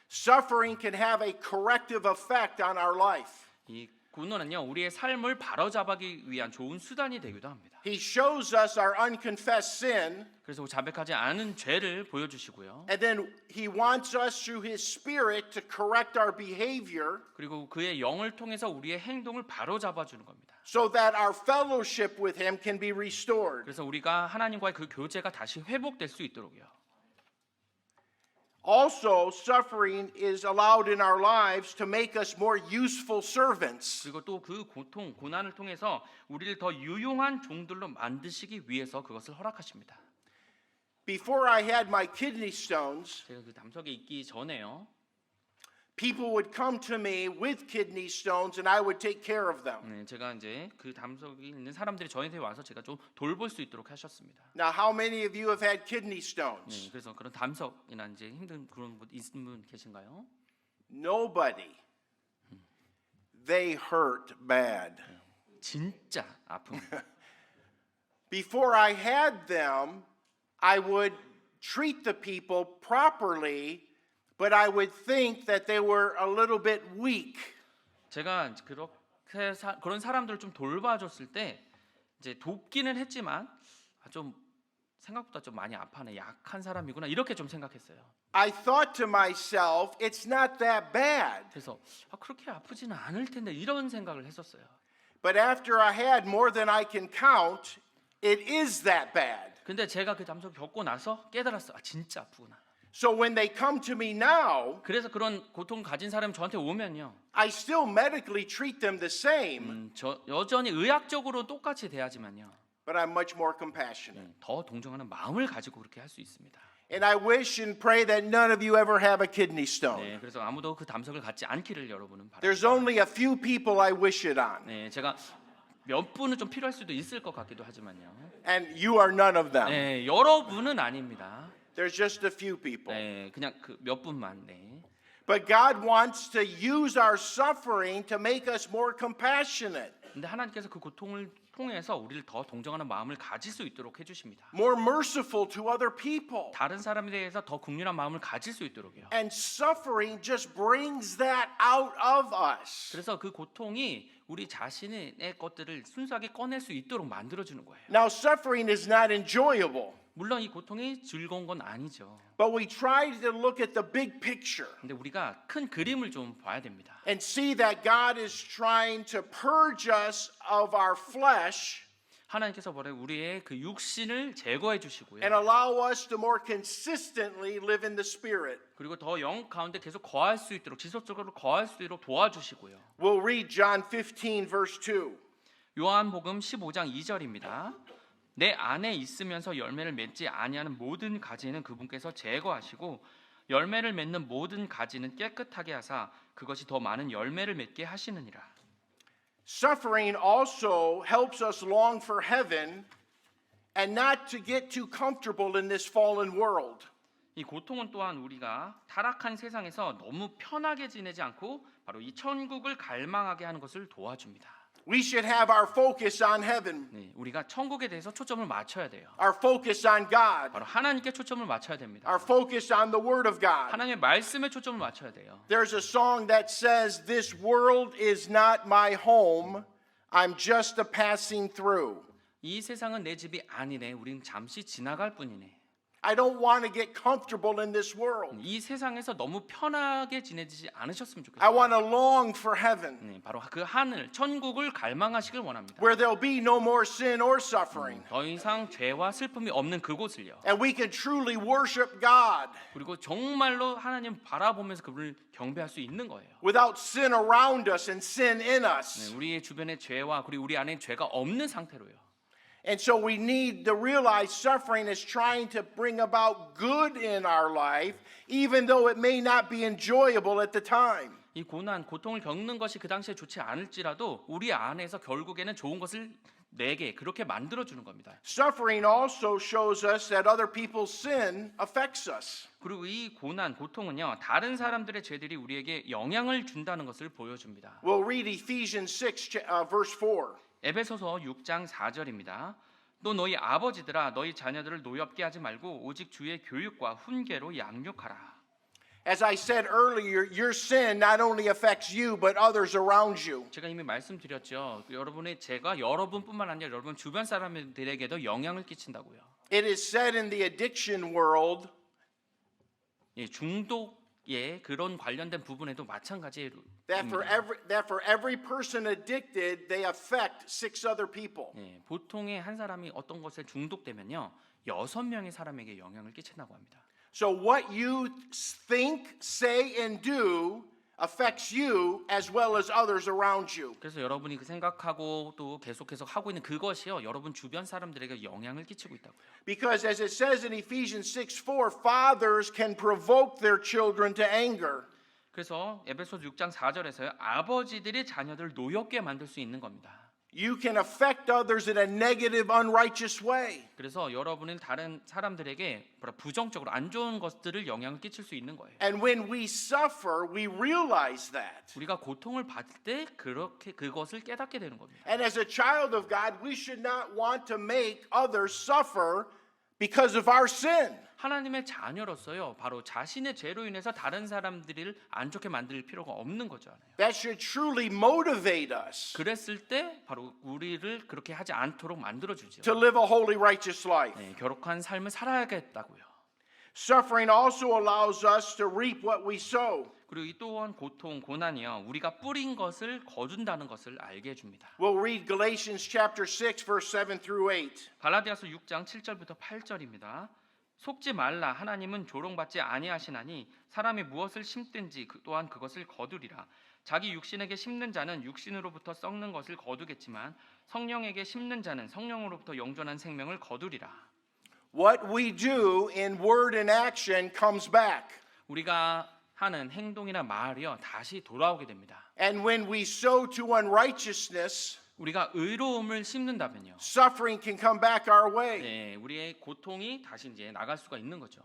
Suffering can have a corrective effect on our life. 이 고난은요 우리의 삶을 바로잡기 위한 좋은 수단이 되기도 합니다. He shows us our unconfessed sin, 그래서 자백하지 않은 죄를 보여주시고요. and then he wants us through his spirit to correct our behavior 그리고 그의 영을 통해서 우리의 행동을 바로잡아주는 겁니다. so that our fellowship with him can be restored. 그래서 우리가 하나님과의 그 교제가 다시 회복될 수 있도록요. Also, suffering is allowed in our lives to make us more useful servants. 그리고 또 그 고난을 통해서 우리를 더 유용한 종들로 만드시기 위해서 그것을 허락하십니다. Before I had my kidney stones, 제가 그 담석에 있기 전에요. people would come to me with kidney stones and I would take care of them. 네, 제가 이제 그 담석에 있는 사람들이 저한테 와서 제가 좀 돌볼 수 있도록 하셨습니다. Now, how many of you have had kidney 네, stones? 그래서 그런 담석이나 이제 힘든 그런 분 있는 분 계신가요? Nobody. They hurt bad. 진짜 아픕니다. Before I had them, I would treat the people properly, but I would think that they were a little bit weak. 제가 그렇게 그런 사람들을 좀 돌봐줬을 때 이제 돕기는 했지만 좀 생각보다 좀 많이 아파하네, 약한 사람이구나 이렇게 좀 생각했어요. I thought to myself, it's not that bad. 그래서 그렇게 아프지는 않을 텐데 이런 생각을 했었어요. But after I had more than I can count, it is that bad. 근데 제가 그 담석 겪고 나서 깨달았어. 진짜 아프구나. So when they come to me now, 그래서 그런 고통 가진 사람이 저한테 오면요. I still medically treat them the same, 저 여전히 의학적으로 똑같이 대하지만요. but I'm much more compassionate. 더 동정하는 마음을 가지고 그렇게 할 수 있습니다. And I wish and pray that none of you ever have a kidney stone. 네, 그래서 아무도 그 담석을 갖지 않기를 여러분은 There's 바랍니다. only a few people I wish it on, 네, 제가 몇 분은 좀 필요할 수도 있을 것 같기도 하지만요. and you are none of them. 네, 여러분은 아닙니다. There's just a few people. 네, 그냥 그 몇 분만. 네. But God wants to use our suffering to make us more compassionate, 근데 하나님께서 그 고통을 통해서 우리를 더 동정하는 마음을 가질 수 있도록 해주십니다. more merciful to other people. 다른 사람에 대해서 더 긍휼한 마음을 가질 수 있도록요. And suffering just brings that out of us. 그래서 그 고통이 우리 자신의 것들을 순수하게 꺼낼 수 있도록 만들어주는 거예요. Now, suffering is not enjoyable, 물론 이 고통이 즐거운 건 아니죠. but we try to look at the big picture 근데 우리가 큰 그림을 좀 봐야 됩니다. and see that God is trying to purge us of our flesh 하나님께서 우리의 그 육신을 제거해 주시고요. and allow us to more consistently live in the Spirit. 그리고 더 영 가운데 계속 거할 수 있도록 지속적으로 거할 수 있도록 도와주시고요. We'll read John 15, verse 2. 요한복음 15장 2절입니다. 내 안에 있으면서 열매를 맺지 아니하는 모든 가지는 그분께서 제거하시고 열매를 맺는 모든 가지는 깨끗하게 하사 그것이 더 많은 열매를 맺게 하시느니라. Suffering also helps us long for heaven and not to get too comfortable in this fallen world. 이 고통은 또한 우리가 타락한 세상에서 너무 편하게 지내지 않고 바로 이 천국을 갈망하게 하는 것을 도와줍니다. We should have our focus on heaven, 네, 우리가 천국에 대해서 초점을 맞춰야 돼요. our focus on God, 바로 하나님께 초점을 맞춰야 됩니다. our focus on the Word of God. 하나님의 말씀에 초점을 맞춰야 돼요. There's a song that says, "This world is not my home, I'm just a passing through." 이 세상은 내 집이 아니네. 우린 잠시 지나갈 뿐이네. I don't want to get comfortable in this world. 이 세상에서 너무 편하게 지내지 않으셨으면 I 좋겠어요. want to long for heaven, 네, 바로 그 하늘, 천국을 갈망하시길 원합니다. where there'll be no more sin or suffering, 더 이상 죄와 슬픔이 없는 그곳을요. and we can truly worship God 그리고 정말로 하나님 바라보면서 그분을 경배할 수 있는 거예요. without sin around us and sin in 네, us. 우리의 주변에 죄와 그리고 우리 안에 죄가 없는 상태로요. And so we need to realize suffering is trying to bring about good in our life, even though it may not be enjoyable at the time. 이 고난, 고통을 겪는 것이 그 당시에 좋지 않을지라도 우리 안에서 결국에는 좋은 것을 내게 그렇게 만들어 주는 겁니다. Suffering also shows us that other people's sin affects us. 그리고 이 고난, 고통은요, 다른 사람들의 죄들이 우리에게 영향을 준다는 것을 보여줍니다. We'll read Ephesians 6, verse 4. 에베소서 6장 4절입니다. 또 너희 아버지들아 너희 자녀들을 노엽게 하지 말고 오직 주의 교육과 훈계로 양육하라. As I said earlier, your sin not only affects you, but others around you. 제가 이미 말씀드렸죠. 여러분의 죄가 여러분뿐만 아니라 여러분 주변 사람들에게도 영향을 끼친다고요. It is said in the addiction world 예, 중독의 그런 관련된 부분에도 마찬가지로 that for every person addicted, they affect 6 other people. 예, 보통의 한 사람이 어떤 것에 중독되면요 6명의 사람에게 영향을 끼친다고 합니다. So what you think, say, and do affects you as well as others around you. 그래서 여러분이 그 생각하고 또 계속해서 하고 있는 그것이요 여러분 주변 사람들에게 영향을 끼치고 있다고요. Because as it says in Ephesians 6:4, fathers can provoke their children to anger. 그래서 에베소서 6장 4절에서요 아버지들이 자녀들을 노엽게 만들 수 있는 겁니다. You can affect others in a negative, unrighteous way. 그래서 여러분은 다른 사람들에게 부정적으로 안 좋은 것들을 영향을 끼칠 수 있는 거예요. And when we suffer, we realize that. 우리가 고통을 받을 때 그렇게 그것을 깨닫게 되는 겁니다. And as a child of God, we should not want to make others suffer because of our sin. 하나님의 자녀로서요 바로 자신의 죄로 인해서 다른 사람들을 안 좋게 만들 필요가 없는 거잖아요. That should truly motivate us 그랬을 때 바로 우리를 그렇게 하지 않도록 만들어 주죠. to live a holy, righteous life. 네, 거룩한 삶을 살아야겠다고요. Suffering also allows us to reap what we sow. 그리고 이 또한 고통, 고난이요 우리가 뿌린 것을 거둔다는 것을 알게 해줍니다. We'll read Galatians chapter 6, verse 7 through 8. 갈라디아서 6장 7절부터 8절입니다. 속지 말라 하나님은 조롱받지 아니하시나니 사람이 무엇을 심든지 또한 그것을 거두리라. 자기 육신에게 심는 자는 육신으로부터 썩는 것을 거두겠지만 성령에게 심는 자는 성령으로부터 영존한 생명을 거두리라. What we do in word and action comes back. 우리가 하는 행동이나 말이요 다시 돌아오게 됩니다. And when we sow to unrighteousness, 우리가 의로움을 심는다면요. suffering can come back our way. 네, 우리의 고통이 다시 이제 나갈 수가 있는 거죠.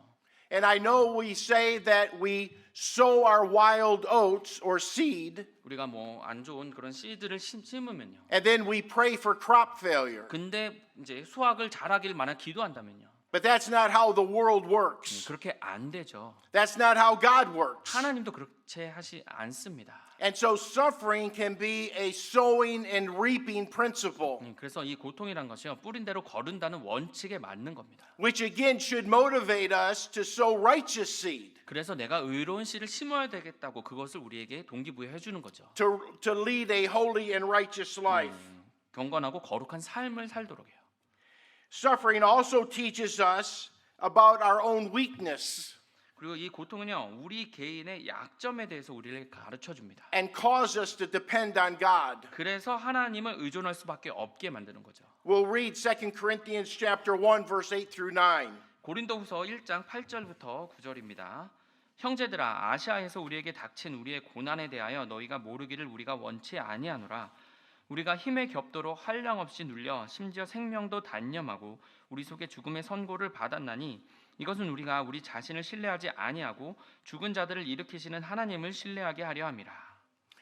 And I know we say that we sow our wild oats or seed, 우리가 뭐 안 좋은 그런 씨들을 심으면요. and then we pray for crop failure. 근데 이제 수확을 잘하길 만한 기도한다면요. But that's not how the world works. 그렇게 안 되죠. That's not how God works. 하나님도 그렇게 하지 않습니다. And so suffering can be a sowing and reaping principle, 그래서 이 고통이란 것이요 뿌린 대로 거둔다는 원칙에 맞는 겁니다. which again should motivate us to sow righteous seed, 그래서 내가 의로운 씨를 심어야 되겠다고 그것을 우리에게 동기부여해 주는 거죠. to lead a holy and righteous life. 경건하고 거룩한 삶을 살도록 해요. Suffering also teaches us about our own weakness. 그리고 이 고통은요, 우리 개인의 약점에 대해서 우리를 가르쳐 줍니다. and cause us to depend on God. 그래서 하나님을 의존할 수밖에 없게 만드는 거죠. We'll read 2 Corinthians chapter 1 verse 8 through 9. 고린도후서 1장 8절부터 9절입니다. 형제들아, 아시아에서 우리에게 닥친 우리의 고난에 대하여 너희가 모르기를 우리가 원치 아니하노라. 우리가 힘에 겹도록 한량 없이 눌려 심지어 생명도 단념하고 우리 속에 죽음의 선고를 받았나니 이것은 우리가 우리 자신을 신뢰하지 아니하고 죽은 자들을 일으키시는 하나님을 신뢰하게 하려 함이라.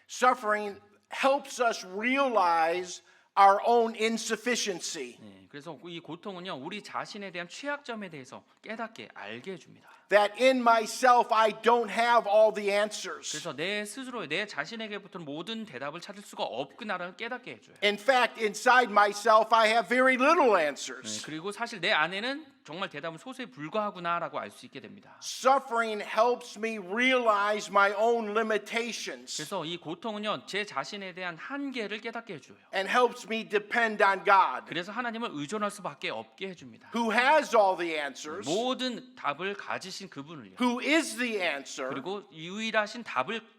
Suffering helps us realize our own insufficiency. 네, 그래서 이 고통은요, 우리 자신에 대한 취약점에 대해서 깨닫게 알게 해줍니다. That in myself I don't have all the answers. 그래서 내 스스로 내 자신에게부터 모든 대답을 찾을 수가 없구나를 깨닫게 해줘요. In fact, inside myself I have very little answers. 그리고 사실 내 안에는 정말 대답은 소수에 불과하구나라고 알 수 있게 됩니다. Suffering helps me realize my own limitations 그래서 이 고통은요, 제 자신에 대한 한계를 깨닫게 해줘요. and helps me depend on God, 그래서 하나님을 의존할 수밖에 없게 해줍니다. who has all the answers, 모든 답을 가지신 그분을요. who is the answer, 그리고 유일하신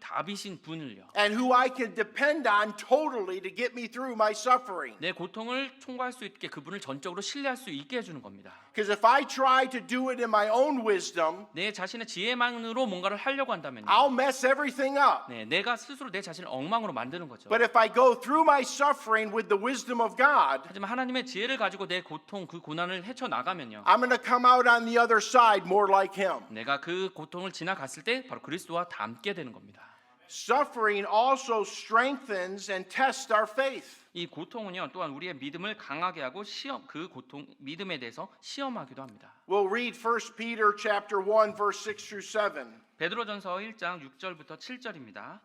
답이신 분을요. and who I can depend on totally to get me through my suffering. 내 고통을 총괄할 수 있게 그분을 전적으로 신뢰할 수 있게 해주는 겁니다. Because if I try to do it in my own wisdom, 내 자신의 지혜만으로 뭔가를 하려고 한다면요. I'll mess everything up. 네, 내가 스스로 내 자신을 엉망으로 만드는 거죠. But if I go through my suffering with the wisdom of God, 하지만 하나님의 지혜를 가지고 내 고통, 그 고난을 헤쳐나가면요. I'm going to come out on the other side more like Him. 내가 그 고통을 지나갔을 때 바로 그리스도와 닮게 되는 겁니다. Suffering also strengthens and tests our faith. 이 고통은요, 또한 우리의 믿음을 강하게 하고 그 고통, 믿음에 대해서 시험하기도 합니다. We'll read 1 Peter chapter 1 verse 6 through 7. 베드로전서 1장 6절부터 7절입니다.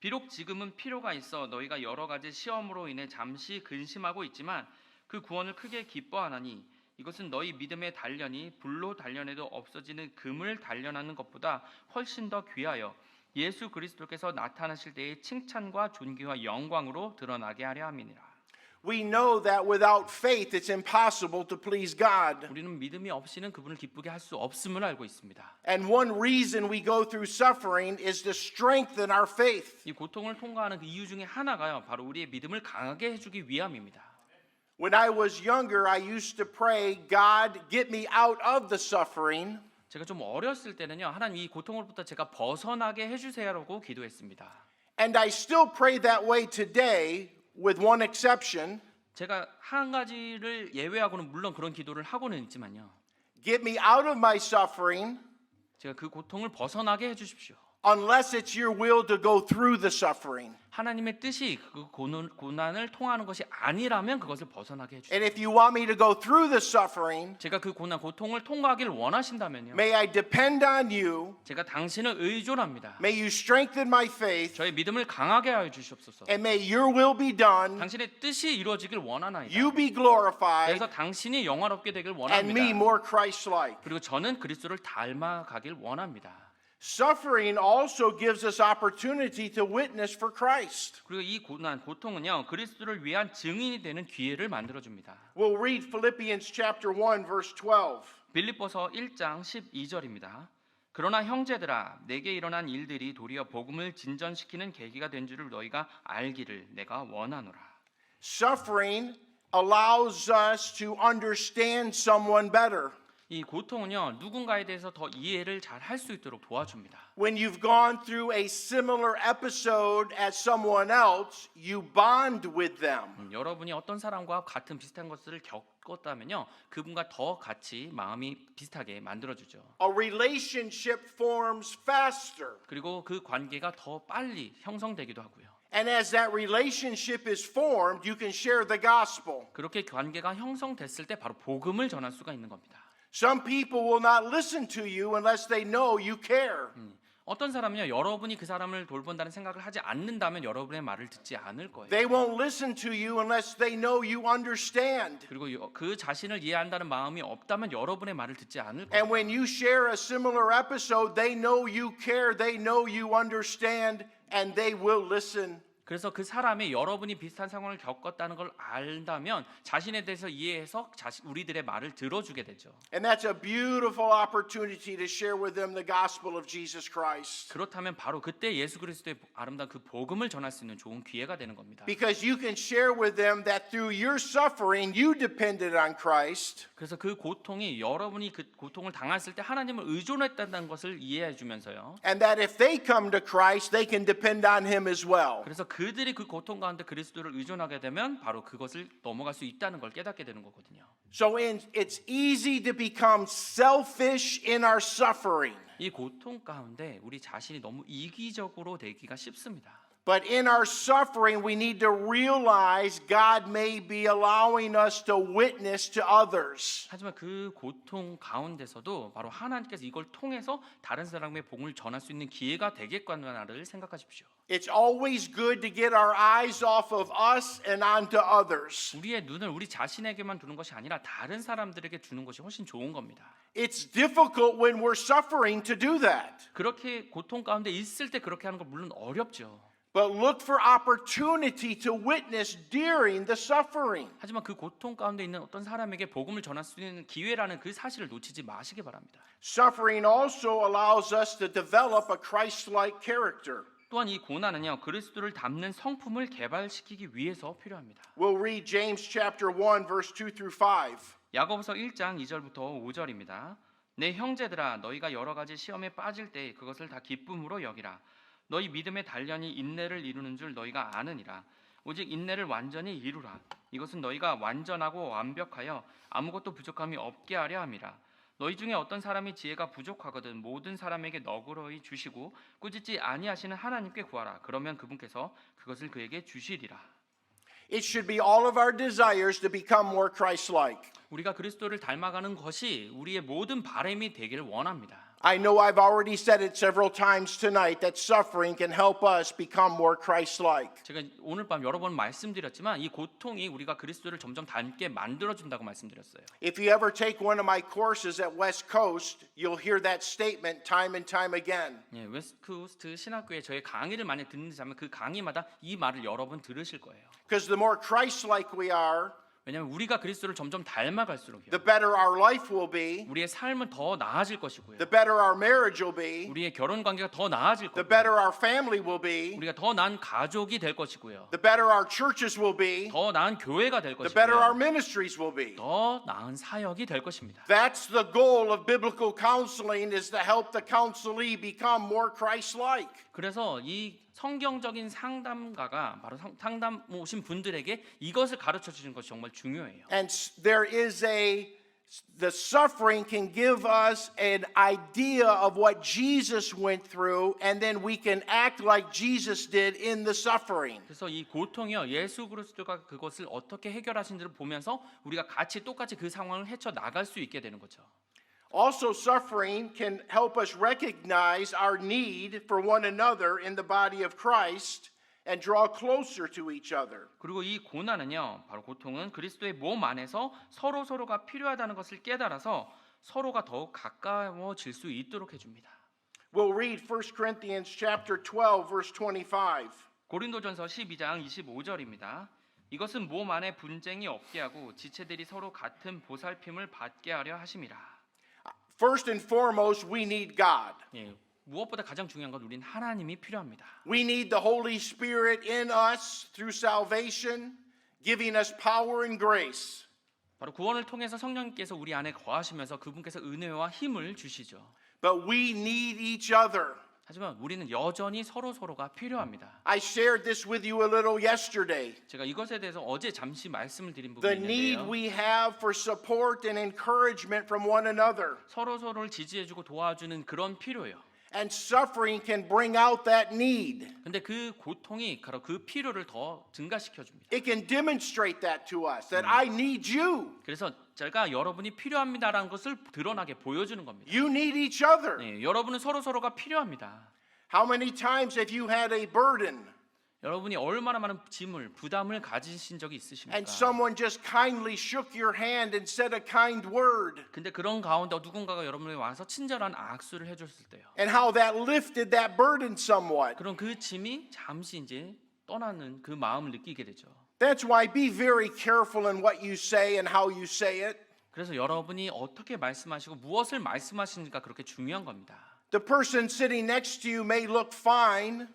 비록 지금은 필요가 있어 너희가 여러 가지 시험으로 인해 잠시 근심하고 있지만 그 구원을 크게 기뻐하나니 이것은 너희 믿음의 단련이 불로 단련해도 없어지는 금을 단련하는 것보다 훨씬 더 귀하여 예수 그리스도께서 나타나실 때의 칭찬과 존귀와 영광으로 드러나게 하려 함이니라. We know that without faith it's impossible to please God. 우리는 믿음이 없이는 그분을 기쁘게 할 수 없음을 알고 있습니다. And one reason we go through suffering is to strengthen our faith. 이 고통을 통과하는 그 이유 중에 하나가요, 바로 우리의 믿음을 강하게 해주기 위함입니다. When I was younger, I used to pray, God, get me out of the suffering. 제가 좀 어렸을 때는요, 하나님 이 고통으로부터 제가 벗어나게 해주세요라고 기도했습니다. And I still pray that way today with one exception. 제가 한 가지를 예외하고는 물론 그런 기도를 하고는 있지만요. Get me out of my suffering 제가 그 고통을 벗어나게 해주십시오. unless it's your will to go through the suffering. 하나님의 뜻이 그 고난을 통하는 것이 아니라면 그것을 벗어나게 해주십시오. And if you want me to go through the suffering, 제가 그 고통을 통과하기를 원하신다면요. may I depend on you. 제가 당신을 의존합니다. May you strengthen my faith. 저의 믿음을 강하게 하여 주시옵소서. And may your will be done. 당신의 뜻이 이루어지길 원하나이다. You be glorified. 그래서 당신이 영화롭게 되길 And me 원합니다. more Christ-like. 그리고 저는 그리스도를 닮아가길 원합니다. Suffering also gives us opportunity to witness for Christ. 그리고 이 고통은요, 그리스도를 위한 증인이 되는 기회를 만들어줍니다. We'll read Philippians chapter 1 verse 12. 빌립보서 1장 12절입니다. 그러나 형제들아, 내게 일어난 일들이 도리어 복음을 진전시키는 계기가 된 줄을 너희가 알기를 내가 원하노라. Suffering allows us to understand someone better. 이 고통은요, 누군가에 대해서 더 이해를 잘 할 수 있도록 도와줍니다. When you've gone through a similar episode as someone else, you bond with them. 여러분이 어떤 사람과 같은 비슷한 것을 겪었다면요, 그분과 더 같이 마음이 비슷하게 만들어주죠. A relationship forms faster. 그리고 그 관계가 더 빨리 형성되기도 하고요. And as that relationship is formed, you can share the gospel. 그렇게 관계가 형성됐을 때 바로 복음을 전할 수가 있는 겁니다. Some people will not listen to you unless they know you care. 어떤 사람은요, 여러분이 그 사람을 돌본다는 생각을 하지 않는다면 여러분의 말을 듣지 않을 거예요. They won't listen to you unless they know you understand. 그리고 그 자신을 이해한다는 마음이 없다면 여러분의 말을 듣지 않을 거예요. And when you share a similar episode, they know you care, they know you understand, and they will listen 그래서 그 사람이 여러분이 비슷한 상황을 겪었다는 걸 안다면 자신에 대해서 이해해서 우리들의 말을 들어주게 되죠. And that's a beautiful opportunity to share with them the gospel of Jesus Christ. 그렇다면 바로 그때 예수 그리스도의 아름다운 그 복음을 전할 수 있는 좋은 기회가 되는 겁니다. Because you can share with them that through your suffering you depended on Christ. 그래서 그 고통이 여러분이 그 고통을 당했을 때 하나님을 의존했다는 것을 이해해 주면서요. And that if they come to Christ, they can depend on Him as well. 그래서 그들이 그 고통 가운데 그리스도를 의존하게 되면 바로 그것을 넘어갈 수 있다는 걸 깨닫게 되는 거거든요. So it's easy to become selfish in our suffering. 이 고통 가운데 우리 자신이 너무 이기적으로 되기가 쉽습니다. But in our suffering, we need to realize God may be allowing us to witness to others. 하지만 그 고통 가운데서도 바로 하나님께서 이걸 통해서 다른 사람의 복음을 전할 수 있는 기회가 되겠구나를 생각하십시오. It's always good to get our eyes off of us and onto others. 우리의 눈을 우리 자신에게만 두는 것이 아니라 다른 사람들에게 주는 것이 훨씬 좋은 겁니다. It's difficult when we're suffering to do that. 그렇게 고통 가운데 있을 때 그렇게 하는 건 물론 어렵죠. But look for opportunity to witness during the suffering. 하지만 그 고통 가운데 있는 어떤 사람에게 복음을 전할 수 있는 기회라는 그 사실을 놓치지 마시기 바랍니다. Suffering also allows us to develop a Christ-like character. 또한 이 고난은요 그리스도를 닮는 성품을 개발시키기 위해서 필요합니다. We'll read James chapter 1 verse 2 through 5. 야고보서 1장 2절부터 5절입니다. 내 형제들아 너희가 여러 가지 시험에 빠질 때 그것을 다 기쁨으로 여기라. 너희 믿음의 단련이 인내를 이루는 줄 너희가 아느니라. 오직 인내를 완전히 이루라. 이것은 너희가 완전하고 완벽하여 아무것도 부족함이 없게 하려 함이라. 너희 중에 어떤 사람이 지혜가 부족하거든 모든 사람에게 너그러이 주시고 꾸짖지 아니하시는 하나님께 구하라. 그러면 그분께서 그것을 그에게 주시리라. It should be all of our desires to become more Christ-like. 우리가 그리스도를 닮아가는 것이 우리의 모든 바람이 되기를 원합니다. I know I've already said it several times tonight that suffering can help us become more Christ-like. 제가 오늘 밤 여러 번 말씀드렸지만 이 고통이 우리가 그리스도를 점점 닮게 만들어준다고 말씀드렸어요. If you ever take one of my courses at West Coast, you'll hear that statement time and time again. 예, 웨스트코스트 신학교에 저희 강의를 많이 듣는다면 그 강의마다 이 말을 여러 번 들으실 거예요. Because the more Christ-like we are, 왜냐하면 우리가 그리스도를 점점 닮아갈수록요. the better our life will be, 우리의 삶은 더 나아질 것이고요. the better our marriage will be, 우리의 결혼 관계가 더 나아질 the 거고요. better our family will be, 우리가 더 나은 가족이 될 것이고요. the better our churches will be, 더 나은 교회가 될 the better our 것이고요. ministries will be. 더 나은 사역이 될 것입니다. That's the goal of biblical counseling, is to help the counselee become more Christ-like. 그래서 이 성경적인 상담가가 바로 상담 오신 분들에게 이것을 가르쳐 주는 것이 정말 중요해요. And the suffering can give us an idea of what Jesus went through, and then we can act like Jesus did in the suffering. 그래서 이 고통이요 예수 그리스도가 그것을 어떻게 해결하신지를 보면서 우리가 같이 똑같이 그 상황을 헤쳐 나갈 수 있게 되는 거죠. Also, suffering can help us recognize our need for one another in the body of Christ and draw closer to each other. 그리고 이 고난은요 바로 고통은 그리스도의 몸 안에서 서로가 필요하다는 것을 깨달아서 서로가 더욱 가까워질 수 있도록 해줍니다. We'll read 1 Corinthians chapter 12 verse 25. 고린도전서 12장 25절입니다. 이것은 몸 안에 분쟁이 없게 하고 지체들이 서로 같은 보살핌을 받게 하려 하심이라. First and foremost, we need God. 예, 무엇보다 가장 중요한 건 우린 하나님이 필요합니다. We need the Holy Spirit in us through salvation, giving us power and grace. 바로 구원을 통해서 성령님께서 우리 안에 거하시면서 그분께서 은혜와 힘을 주시죠. But we need each other. 하지만 우리는 여전히 서로가 필요합니다. I shared this with you a little yesterday. 제가 이것에 대해서 어제 잠시 말씀을 드린 The 부분이 need 있는데요. we have for support and encouragement from one another. 서로를 지지해주고 도와주는 그런 필요예요. And suffering can bring out that need. 근데 그 고통이 바로 그 필요를 더 증가시켜 줍니다. It can demonstrate that to us, that I need you. 그래서 제가 여러분이 필요합니다라는 것을 드러나게 보여주는 겁니다. You need each other. 네, 여러분은 서로가 필요합니다. How many times have you had a burden 여러분이 얼마나 많은 짐을, 부담을 가지신 적이 있으십니까? and someone just kindly shook your hand and said a kind word? 근데 그런 가운데 누군가가 여러분에게 와서 친절한 악수를 해줬을 때요. And how that lifted that burden somewhat. 그럼 그 짐이 잠시 이제 떠나는 그 마음을 느끼게 되죠. That's why be very careful in what you say and how you say it. 그래서 여러분이 어떻게 말씀하시고 무엇을 말씀하시는가 그렇게 중요한 겁니다. The person sitting next to you may look fine.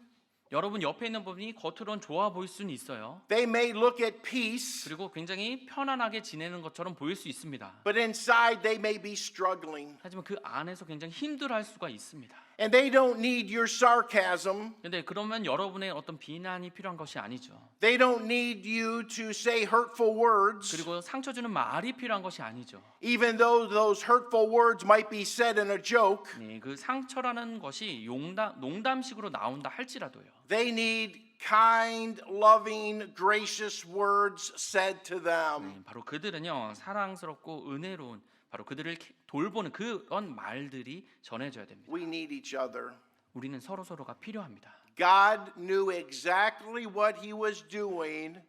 여러분 옆에 있는 분이 겉으론 좋아 보일 수는 있어요. They may look at peace, 그리고 굉장히 편안하게 지내는 것처럼 보일 수 있습니다. but inside they may be struggling. 하지만 그 안에서 굉장히 힘들어할 수가 있습니다. And they don't need your sarcasm. 근데 그러면 여러분의 어떤 비난이 필요한 것이 아니죠. They don't need you to say hurtful words, 그리고 상처 주는 말이 필요한 것이 아니죠. even though those hurtful words might be said in a joke. 네, 그 상처라는 것이 농담식으로 나온다 할지라도요. They need kind, loving, gracious words said to them. 바로 그들은요 사랑스럽고 은혜로운 바로 그들을 돌보는 그런 말들이 전해져야 됩니다. We need each other. 우리는 서로가 필요합니다. God knew exactly what he was doing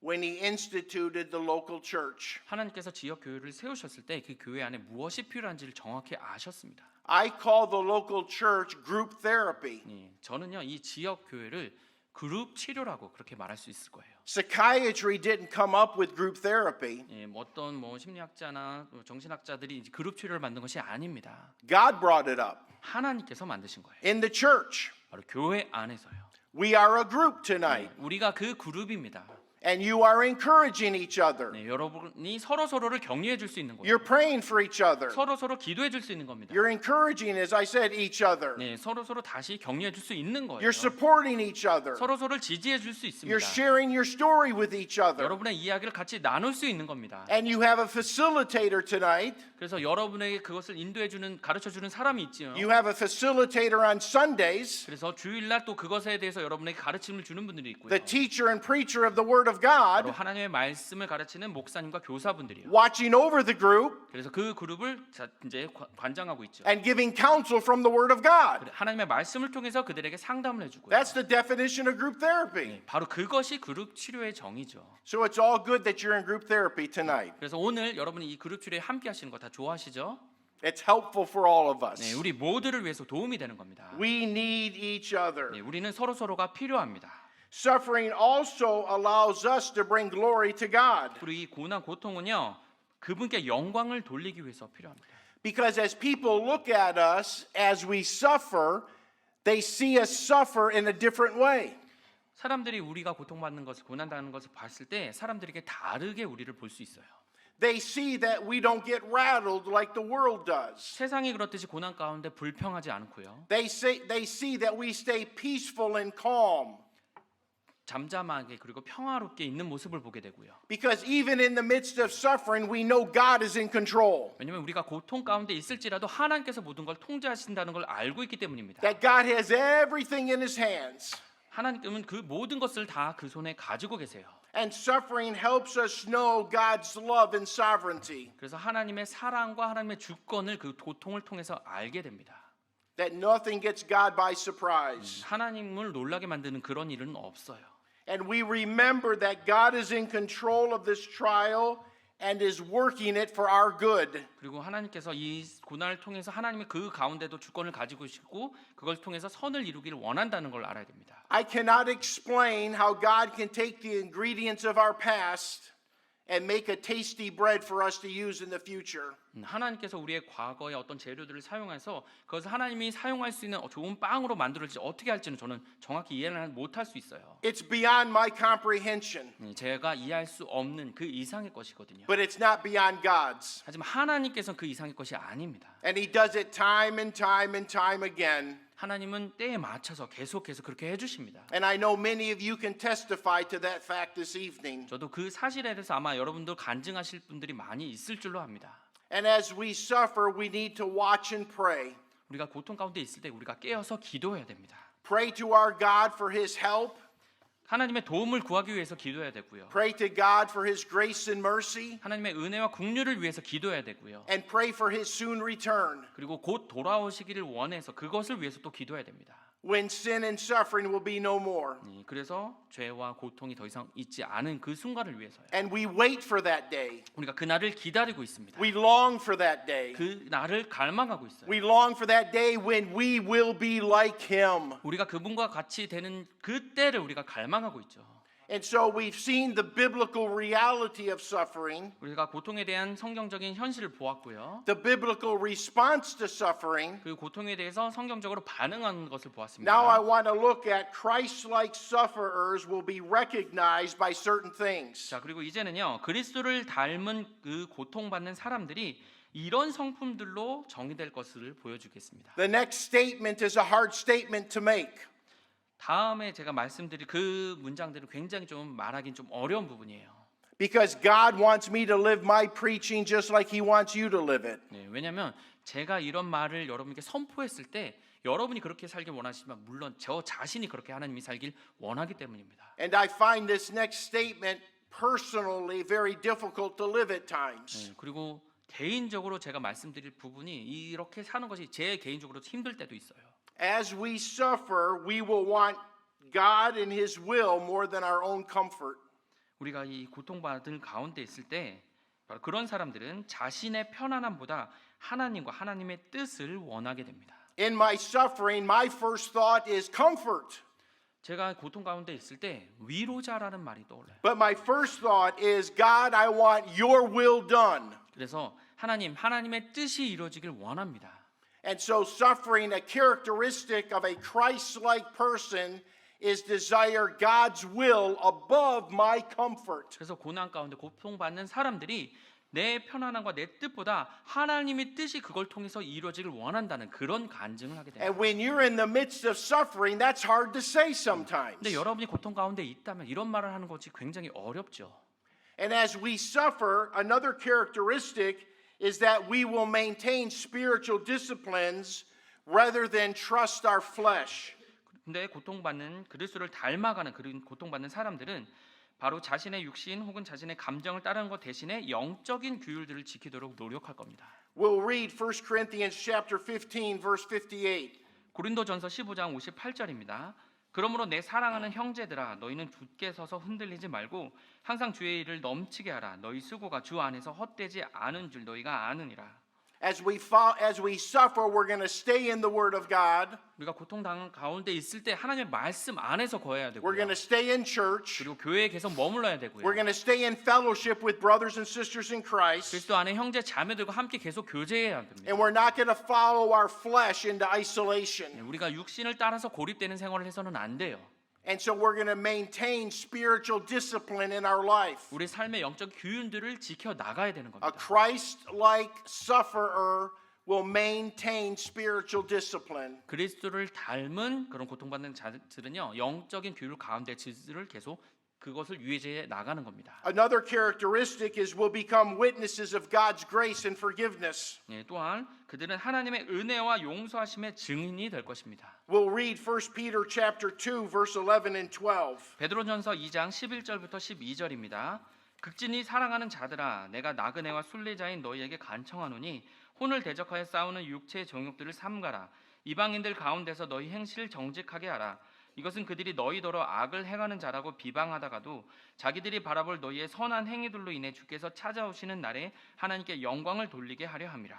when he instituted the local church. 하나님께서 지역 교회를 세우셨을 때 그 교회 안에 무엇이 필요한지를 정확히 아셨습니다. I call the local church group therapy. 예, 저는요 이 지역 교회를 그룹 치료라고 그렇게 말할 수 있을 거예요. Psychiatry didn't come up with group therapy. 예, 어떤 심리학자나 정신학자들이 이제 그룹 치료를 만든 것이 아닙니다. God brought it up 하나님께서 만드신 거예요. in the church. 바로 교회 안에서요. We are a group tonight, 우리가 그 그룹입니다. and you are encouraging each other. 네, 여러분이 서로를 격려해 줄 수 있는 거예요. You're praying for each other. 서로 기도해 줄 수 있는 겁니다. You're encouraging, as I said, each other. 네, 서로 다시 격려해 줄 수 있는 거예요. You're supporting each other. 서로를 지지해 줄 수 있습니다. You're sharing your story with each other. 여러분의 이야기를 같이 나눌 수 있는 겁니다. And you have a facilitator tonight. 그래서 여러분에게 그것을 인도해 주는 가르쳐 주는 사람이 있지요. You have a facilitator on Sundays. 그래서 주일날 또 그것에 대해서 여러분에게 가르침을 주는 분들이 있고요. The teacher and preacher of the Word of 바로 God, 하나님의 말씀을 가르치는 목사님과 교사분들이요. watching over the group 그래서 그 그룹을 이제 관장하고 있죠. and giving counsel from the Word of God. 하나님의 말씀을 통해서 그들에게 상담을 해주고요. That's the definition of group therapy. 네, 바로 그것이 그룹 치료의 정의죠. So it's all good that you're in group therapy tonight. 그래서 오늘 여러분이 이 그룹 치료에 함께 하시는 거 다 좋아하시죠? It's helpful for all of 네, us. 우리 모두를 위해서 도움이 되는 겁니다. We need each other. 네, 우리는 서로가 필요합니다. Suffering also allows us to bring glory to God. 그리고 이 고난 고통은요 그분께 영광을 돌리기 위해서 필요합니다. Because as people look at us as we suffer, they see us suffer in a different way. 사람들이 우리가 고통받는 것을 고난당하는 것을 봤을 때 사람들에게 다르게 우리를 볼 수 있어요. They see that we don't get rattled like the world does. 세상이 그렇듯이 고난 가운데 불평하지 않고요. They see that we stay peaceful and calm. 잠잠하게 그리고 평화롭게 있는 모습을 보게 되고요. Because even in the midst of suffering, we know God is in control. 왜냐하면 우리가 고통 가운데 있을지라도 하나님께서 모든 걸 통제하신다는 걸 알고 있기 때문입니다. That God has everything in His hands. 하나님은 그 모든 것을 다 그 손에 가지고 계세요. And suffering helps us know God's love and sovereignty. 그래서 하나님의 사랑과 하나님의 주권을 그 고통을 통해서 알게 됩니다. That nothing gets God by surprise. 하나님을 놀라게 만드는 그런 일은 없어요. And we remember that God is in control of this trial and is working it for our good. 그리고 하나님께서 이 고난을 통해서 하나님의 그 가운데도 주권을 가지고 계시고 그걸 통해서 선을 이루기를 원한다는 걸 알아야 됩니다. I cannot explain how God can take the ingredients of our past and make a tasty bread for us to use in the future. 하나님께서 우리의 과거의 어떤 재료들을 사용해서 그것을 하나님이 사용할 수 있는 좋은 빵으로 만들어질지 어떻게 할지는 저는 정확히 이해를 못할 수 있어요. It's beyond my comprehension, 제가 이해할 수 없는 그 이상의 것이거든요. but it's not beyond God's. 하지만 하나님께서는 그 이상의 것이 아닙니다. And He does it time and time and time again. 하나님은 때에 맞춰서 계속해서 그렇게 해주십니다. And I know many of you can testify to that fact this evening. 저도 그 사실에 대해서 아마 여러분도 간증하실 분들이 많이 있을 줄로 압니다. And as we suffer, we need to watch and pray. 우리가 고통 가운데 있을 때 우리가 깨어서 기도해야 됩니다. Pray to our God for His help. 하나님의 도움을 구하기 위해서 기도해야 되고요. Pray to God for His grace and mercy. 하나님의 은혜와 긍휼을 위해서 기도해야 되고요. And pray for His soon return. 그리고 곧 돌아오시기를 원해서 그것을 위해서 또 기도해야 됩니다. when sin and suffering will be no more. 그래서 죄와 고통이 더 이상 있지 않은 그 순간을 위해서요. And we wait for that day. 우리가 그 날을 기다리고 있습니다. We long for that day. 그 날을 갈망하고 있어요. We long for that day when we will be like him. 우리가 그분과 같이 되는 그 때를 우리가 갈망하고 있죠. And so we've seen the biblical reality of suffering, 우리가 고통에 대한 성경적인 현실을 보았고요. the biblical response to suffering. 그 고통에 대해서 성경적으로 반응하는 것을 보았습니다. Now I want to look at Christ-like sufferers will be recognized by certain things. 자, 그리고 이제는요. 그리스도를 닮은 그 고통받는 사람들이 이런 성품들로 정의될 것을 보여주겠습니다. The next statement is a hard statement to make. 다음에 제가 말씀드릴 그 문장들은 굉장히 좀 말하긴 좀 어려운 부분이에요. Because God wants me to live my preaching just like He wants you to live it. 네, 왜냐하면 제가 이런 말을 여러분께 선포했을 때 여러분이 그렇게 살길 원하시지만 물론 저 자신이 그렇게 하나님이 살길 원하기 때문입니다. And I find this next statement personally very difficult to live at times. 네, 그리고 개인적으로 제가 말씀드릴 부분이 이렇게 사는 것이 제 개인적으로 힘들 때도 있어요. As we suffer, we will want God and His will more than our own comfort. 우리가 이 고통받을 가운데 있을 때 바로 그런 사람들은 자신의 편안함보다 하나님과 하나님의 뜻을 원하게 됩니다. In my suffering, my first thought is comfort. 제가 고통 가운데 있을 때 위로자라는 말이 떠올라요. But my first thought is, God, I want your will done. 그래서 하나님의 뜻이 이루어지길 원합니다. And so suffering, a characteristic of a Christ-like person, is desire God's will above my comfort. 그래서 고난 가운데 고통받는 사람들이 내 편안함과 내 뜻보다 하나님의 뜻이 그걸 통해서 이루어지길 원한다는 그런 간증을 하게 됩니다. And when you're in the midst of suffering, that's hard to say sometimes. 근데 여러분이 고통 가운데 있다면 이런 말을 하는 것이 굉장히 어렵죠. And as we suffer, another characteristic is that we will maintain spiritual disciplines rather than trust our flesh. 근데 고통받는 그리스도를 닮아가는 그런 고통받는 사람들은 바로 자신의 육신 혹은 자신의 감정을 따르는 것 대신에 영적인 규율들을 지키도록 노력할 겁니다. We'll read 1 Corinthians chapter 15 verse 58. 고린도전서 15장 58절입니다. 그러므로 내 사랑하는 형제들아 너희는 굳게 서서 흔들리지 말고 항상 주의 일을 넘치게 하라. 너희 수고가 주 안에서 헛되지 않은 줄 너희가 아느니라. As we suffer, we're going to stay in the Word of God. 우리가 고통 당한 가운데 있을 때 하나님의 말씀 안에서 거해야 되고요. We're going to stay in church. 그리고 교회에 계속 머물러야 되고요. We're going to stay in fellowship with brothers and sisters in Christ. 그리스도 안에 형제 자매들과 함께 계속 교제해야 됩니다. And we're not going to follow our flesh into isolation. 우리가 육신을 따라서 고립되는 생활을 해서는 안 돼요. And so we're going to maintain spiritual discipline in our life. 우리 삶의 영적 규율들을 지켜 나가야 되는 A 겁니다. Christ-like sufferer will maintain spiritual discipline. 그리스도를 닮은 그런 고통받는 자들은요 영적인 규율 가운데 질서를 계속 그것을 유지해 나가는 겁니다. Another characteristic is we'll become witnesses of God's grace and forgiveness. 또한 그들은 하나님의 은혜와 용서하심의 증인이 될 것입니다. We'll read 1 Peter chapter 2 verse 11 and 12. 베드로전서 2장 11절부터 12절입니다. 극진히 사랑하는 자들아 내가 나그네와 순례자인 너희에게 간청하노니 혼을 대적하여 싸우는 육체의 정욕들을 삼가라. 이방인들 가운데서 너희 행실을 정직하게 하라. 이것은 그들이 너희더러 악을 행하는 자라고 비방하다가도 자기들이 바라볼 너희의 선한 행위들로 인해 주께서 찾아오시는 날에 하나님께 영광을 돌리게 하려 함이라.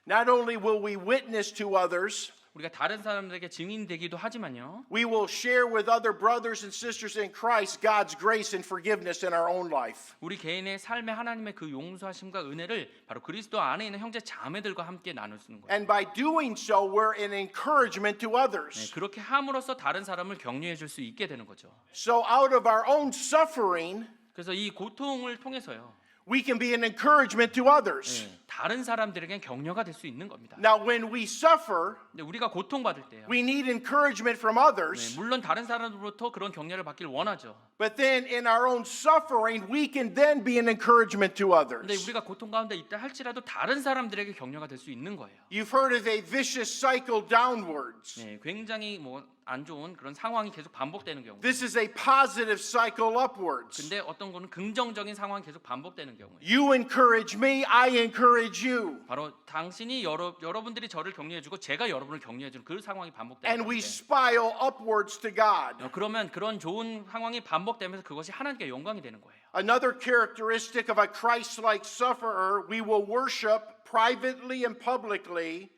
Not only will we witness to others, 우리가 다른 사람들에게 증인되기도 하지만요. we will share with other brothers and sisters in Christ God's grace and forgiveness in our own life. 우리 개인의 삶에 하나님의 그 용서하심과 은혜를 바로 그리스도 안에 있는 형제 자매들과 함께 나눌 수 있는 거예요. And by doing so, we're an encouragement to others. 그렇게 함으로써 다른 사람을 격려해 줄 수 있게 되는 거죠. So out of our own suffering, 그래서 이 고통을 통해서요. we can be an encouragement to others. 다른 사람들에게 격려가 될 수 있는 겁니다. Now, when we suffer, 근데 우리가 고통받을 때요. we need encouragement from others. 물론 다른 사람으로부터 그런 격려를 받길 원하죠. But then in our own suffering, we can then be an encouragement to 근데 others. 우리가 고통 가운데 있다 할지라도 다른 사람들에게 격려가 될 수 있는 거예요. You've heard of a vicious cycle downwards. 굉장히 안 좋은 그런 상황이 계속 반복되는 경우. This is a positive cycle upwards. 근데 어떤 거는 긍정적인 상황이 계속 반복되는 경우에. You encourage me, I encourage you. 바로 당신이 여러분들이 저를 격려해주고 제가 여러분을 격려해주는 그 상황이 반복되는 And we 건데. spiral upwards to God. 그러면 그런 좋은 상황이 반복되면서 그것이 하나님께 영광이 되는 거예요. Another characteristic of a Christ-like sufferer, we will worship privately and publicly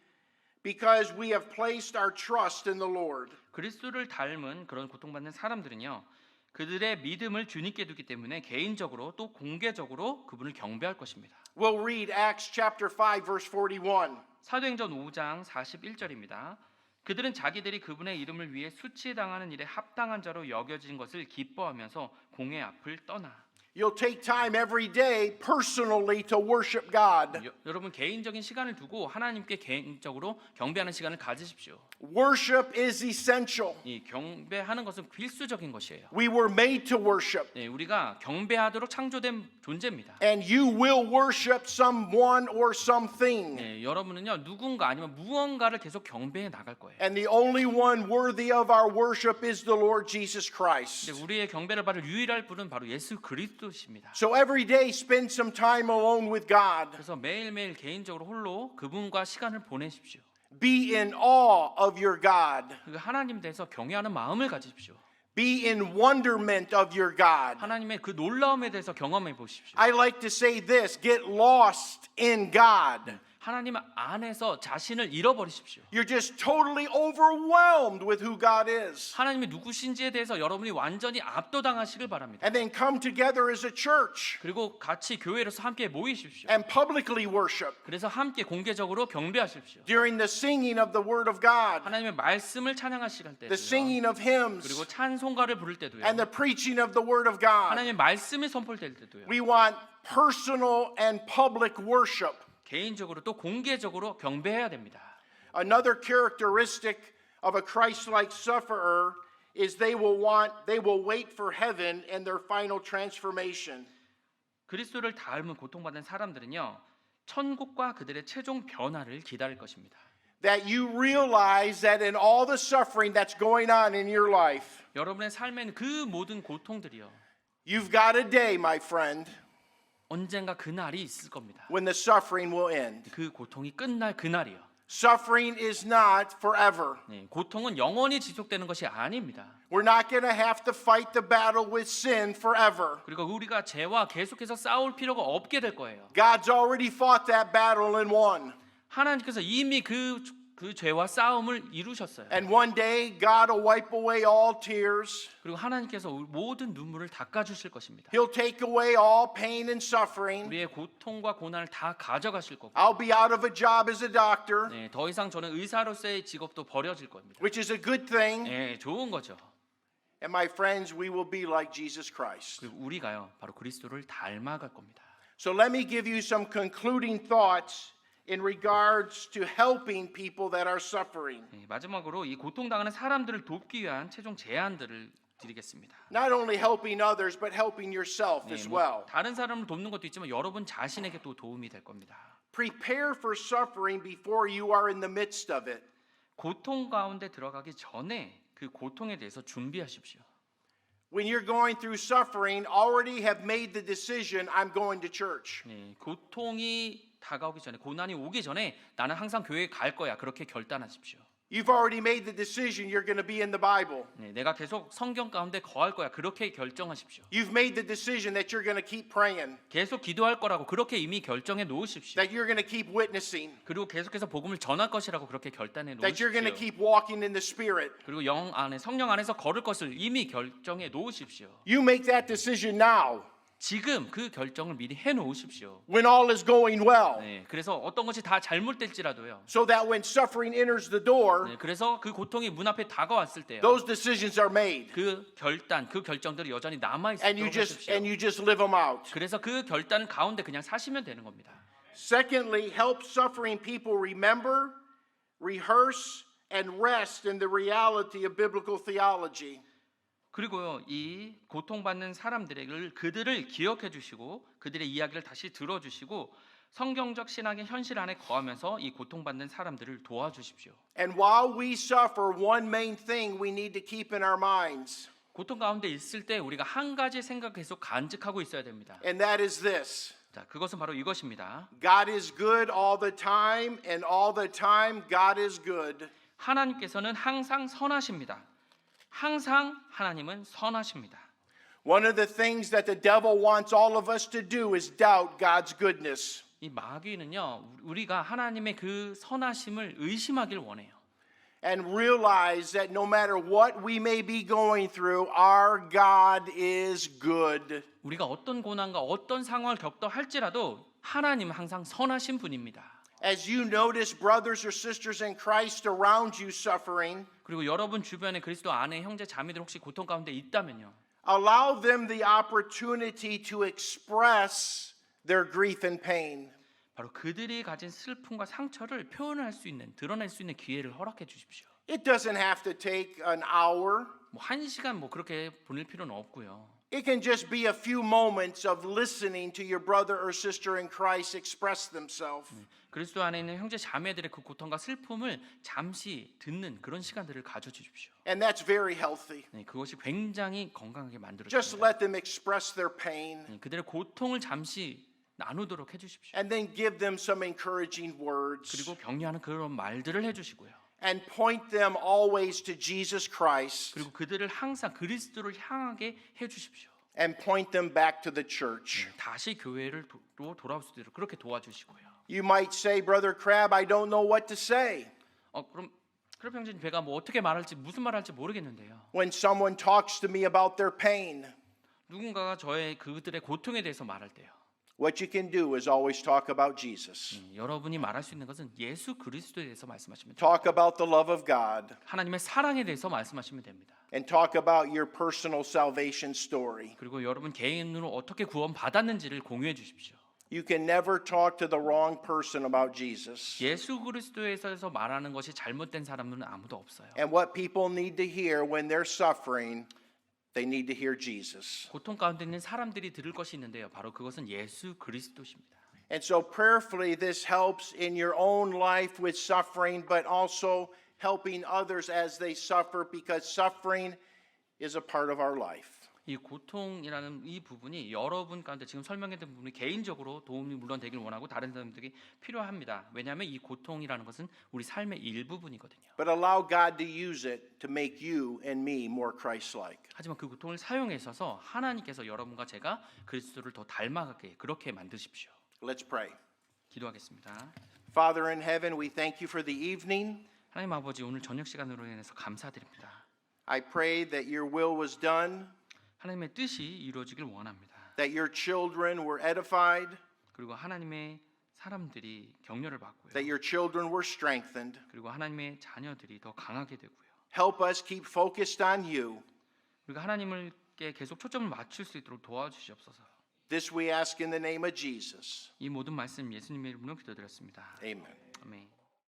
because we have placed our trust in the Lord. 그리스도를 닮은 그런 고통받는 사람들은요, 그들의 믿음을 주님께 두기 때문에 개인적으로 또 공개적으로 그분을 경배할 것입니다. We'll read Acts chapter 5 verse 41. 사도행전 5장 41절입니다. 그들은 자기들이 그분의 이름을 위해 수치당하는 일에 합당한 자로 여겨진 것을 기뻐하면서 공회 앞을 떠나. You'll take time every day personally to worship God. 여러분 개인적인 시간을 두고 하나님께 개인적으로 경배하는 시간을 가지십시오. Worship is essential. 이 경배하는 것은 필수적인 것이에요. We were made to worship. 네, 우리가 경배하도록 창조된 존재입니다. And you will worship someone or something. 네, 여러분은요 누군가 아니면 무언가를 계속 경배해 나갈 거예요. And the only one worthy of our worship is the Lord Jesus Christ. 근데 우리의 경배를 받을 유일할 분은 바로 예수 그리스도십니다. So every day spend some time alone with God. 그래서 매일매일 개인적으로 홀로 그분과 시간을 보내십시오. Be in awe of your God. 그 하나님 대해서 경외하는 마음을 가지십시오. Be in wonderment of your God. 하나님의 그 놀라움에 대해서 경험해 보십시오. I like to say this, get lost in God. 하나님 안에서 자신을 잃어버리십시오. You're just totally overwhelmed with who God is. 하나님이 누구신지에 대해서 여러분이 완전히 압도당하시길 바랍니다. And then come together as a church 그리고 같이 교회로서 함께 모이십시오. and publicly worship 그래서 함께 공개적으로 경배하십시오. during the singing of the Word of God, 하나님의 말씀을 찬양하실 때도요. the singing of hymns, 그리고 찬송가를 부를 때도요. and the preaching of the Word of God. 하나님의 말씀이 선포될 때도요. We want personal and public worship. 개인적으로 또 공개적으로 경배해야 됩니다. Another characteristic of a Christ-like sufferer is they will wait for heaven and their final transformation. 그리스도를 닮은 고통받는 사람들은요. 천국과 그들의 최종 변화를 기다릴 것입니다. That you realize that in all the suffering that's going on in your life, 여러분의 삶에는 그 모든 고통들이요. you've got a day, my friend, 언젠가 그 날이 있을 겁니다. when the suffering will end. 그 고통이 끝날 그 날이요. Suffering is not forever. 네, 고통은 영원히 지속되는 것이 아닙니다. We're not going to have to fight the battle with sin forever. 그리고 우리가 죄와 계속해서 싸울 필요가 없게 될 거예요. God's already fought that battle and won. 하나님께서 이미 그 죄와 싸움을 이루셨어요. And one day God will wipe away all tears. 그리고 하나님께서 모든 눈물을 닦아 주실 것입니다. He'll take away all pain and suffering. 우리의 고통과 고난을 다 가져가실 거고. I'll be out of a job as a doctor, 네, 더 이상 저는 의사로서의 직업도 버려질 겁니다. which is a good thing. 네, 좋은 거죠. And my friends, we will be like Jesus Christ. 그리고 우리가요, 바로 그리스도를 닮아갈 겁니다. So let me give you some concluding thoughts in regards to helping people that are suffering. 네, 마지막으로 이 고통당하는 사람들을 돕기 위한 최종 제안들을 드리겠습니다. Not only helping others, but helping yourself 네, as 뭐 well. 다른 사람을 돕는 것도 있지만 여러분 자신에게 또 도움이 될 겁니다. Prepare for suffering before you are in the midst of it. 고통 가운데 들어가기 전에 그 고통에 대해서 준비하십시오. When you're going through suffering, already have made the decision, I'm going to church. 네, 고통이 다가오기 전에, 고난이 오기 전에 나는 항상 교회에 갈 거야. 그렇게 결단하십시오. You've already made the decision you're going to be in the Bible. 네, 내가 계속 성경 가운데 거할 거야. 그렇게 결정하십시오. You've made the decision that you're going to keep praying, 계속 기도할 거라고 그렇게 이미 결정해 놓으십시오. that you're going to keep witnessing, 그리고 계속해서 복음을 전할 것이라고 그렇게 결단해 that you're going to 놓으십시오. keep walking in the Spirit. 그리고 영 안에 성령 안에서 걸을 것을 이미 결정해 놓으십시오. You make that decision now 지금 그 결정을 미리 해 놓으십시오. when all is going well, 네, 그래서 어떤 것이 다 잘못될지라도요. so that when suffering enters the door, 네, 그래서 그 고통이 문 앞에 다가왔을 때요. those decisions are made, 그 결정들이 여전히 남아 and 있도록 하십시오. you just live them out. 그래서 그 결단 가운데 그냥 사시면 되는 겁니다. Secondly, help suffering people remember, rehearse, and rest in the reality of biblical theology. 그리고요, 이 고통받는 사람들을 그들을 기억해 주시고 그들의 이야기를 다시 들어주시고 성경적 신앙의 현실 안에 거하면서 이 고통받는 사람들을 도와주십시오. And while we suffer, one main thing we need to keep in our minds, 고통 가운데 있을 때 우리가 한 가지 생각 계속 간직하고 있어야 됩니다. and that is this. 자, 그것은 바로 이것입니다. God is good all the time, and all the time God is good. 하나님께서는 항상 선하십니다. 항상 하나님은 선하십니다. One of the things that the devil wants all of us to do is doubt God's goodness. 이 마귀는요, 우리가 하나님의 그 선하심을 의심하길 원해요. And realize that no matter what we may be going through, our God is good. 우리가 어떤 고난과 어떤 상황을 겪다 할지라도 하나님은 항상 선하신 분입니다. As you notice brothers or sisters in Christ around you suffering, 그리고 여러분 주변에 그리스도 안에 형제 자매들 혹시 고통 가운데 있다면요, allow them the opportunity to express their grief and pain. 바로 그들이 가진 슬픔과 상처를 표현할 수 있는, 드러낼 수 있는 기회를 허락해 주십시오. It doesn't have to take an hour. 뭐 한 시간 뭐 그렇게 보낼 필요는 없고요. It can just be a few moments of listening to your brother or sister in Christ express themselves. 그리스도 안에 있는 형제 자매들의 그 고통과 슬픔을 잠시 듣는 그런 시간들을 가져 주십시오. And that's very healthy. 네, 그것이 굉장히 건강하게 만들어 Just 줍니다. let them express their pain 네, 그들의 고통을 잠시 나누도록 해주십시오. and then give them some encouraging words 그리고 격려하는 그런 말들을 해주시고요. and point them always to Jesus Christ 그리고 그들을 항상 그리스도를 향하게 해주십시오. and point them back to the church. 다시 교회로 돌아올 수 있도록 그렇게 도와주시고요. You might say, Brother Crab, I don't know what to say. 그럼 크랩 형제님, 제가 뭐 어떻게 말할지 무슨 말할지 모르겠는데요. When someone talks to me about their pain, 누군가가 그들의 고통에 대해서 말할 때요. what you can do is always talk about Jesus. 여러분이 말할 수 있는 것은 예수 그리스도에 대해서 말씀하시면 돼요. Talk about the love of God 하나님의 사랑에 대해서 말씀하시면 됩니다. and talk about your personal salvation story. 그리고 여러분 개인으로 어떻게 구원받았는지를 공유해 주십시오. You can never talk to the wrong person about Jesus. 예수 그리스도에서 말하는 것이 잘못된 사람은 아무도 없어요. And what people need to hear when they're suffering, they need to hear Jesus. 고통 가운데 있는 사람들이 들을 것이 있는데요. 바로 그것은 예수 그리스도십니다. And so prayerfully, this helps in your own life with suffering, but also helping others as they suffer, because suffering is a part of our life. 이 고통이라는 이 부분이 여러분 가운데 지금 설명했던 부분이 개인적으로 도움이 물론 되길 원하고 다른 사람들이 필요합니다. 왜냐하면 이 고통이라는 것은 우리 삶의 일부분이거든요. But allow God to use it to make you and me more Christ-like. 하지만 그 고통을 사용하셔서 하나님께서 여러분과 제가 그리스도를 더 닮아가게 그렇게 만드십시오. Let's pray. 기도하겠습니다. Father in heaven, we thank you for the evening. 하나님 아버지, 오늘 저녁 시간으로 인해서 감사드립니다. I pray that your will was done, 하나님의 뜻이 이루어지길 원합니다. that your children were edified, 그리고 하나님의 사람들이 격려를 받고요. that your children were strengthened. 그리고 하나님의 자녀들이 더 강하게 되고요. Help us keep focused on you. 우리가 하나님께 계속 초점을 맞출 수 있도록 도와주시옵소서. This we ask in the name of Jesus. 이 모든 말씀 예수님의 이름으로 기도드렸습니다. Amen. 아멘.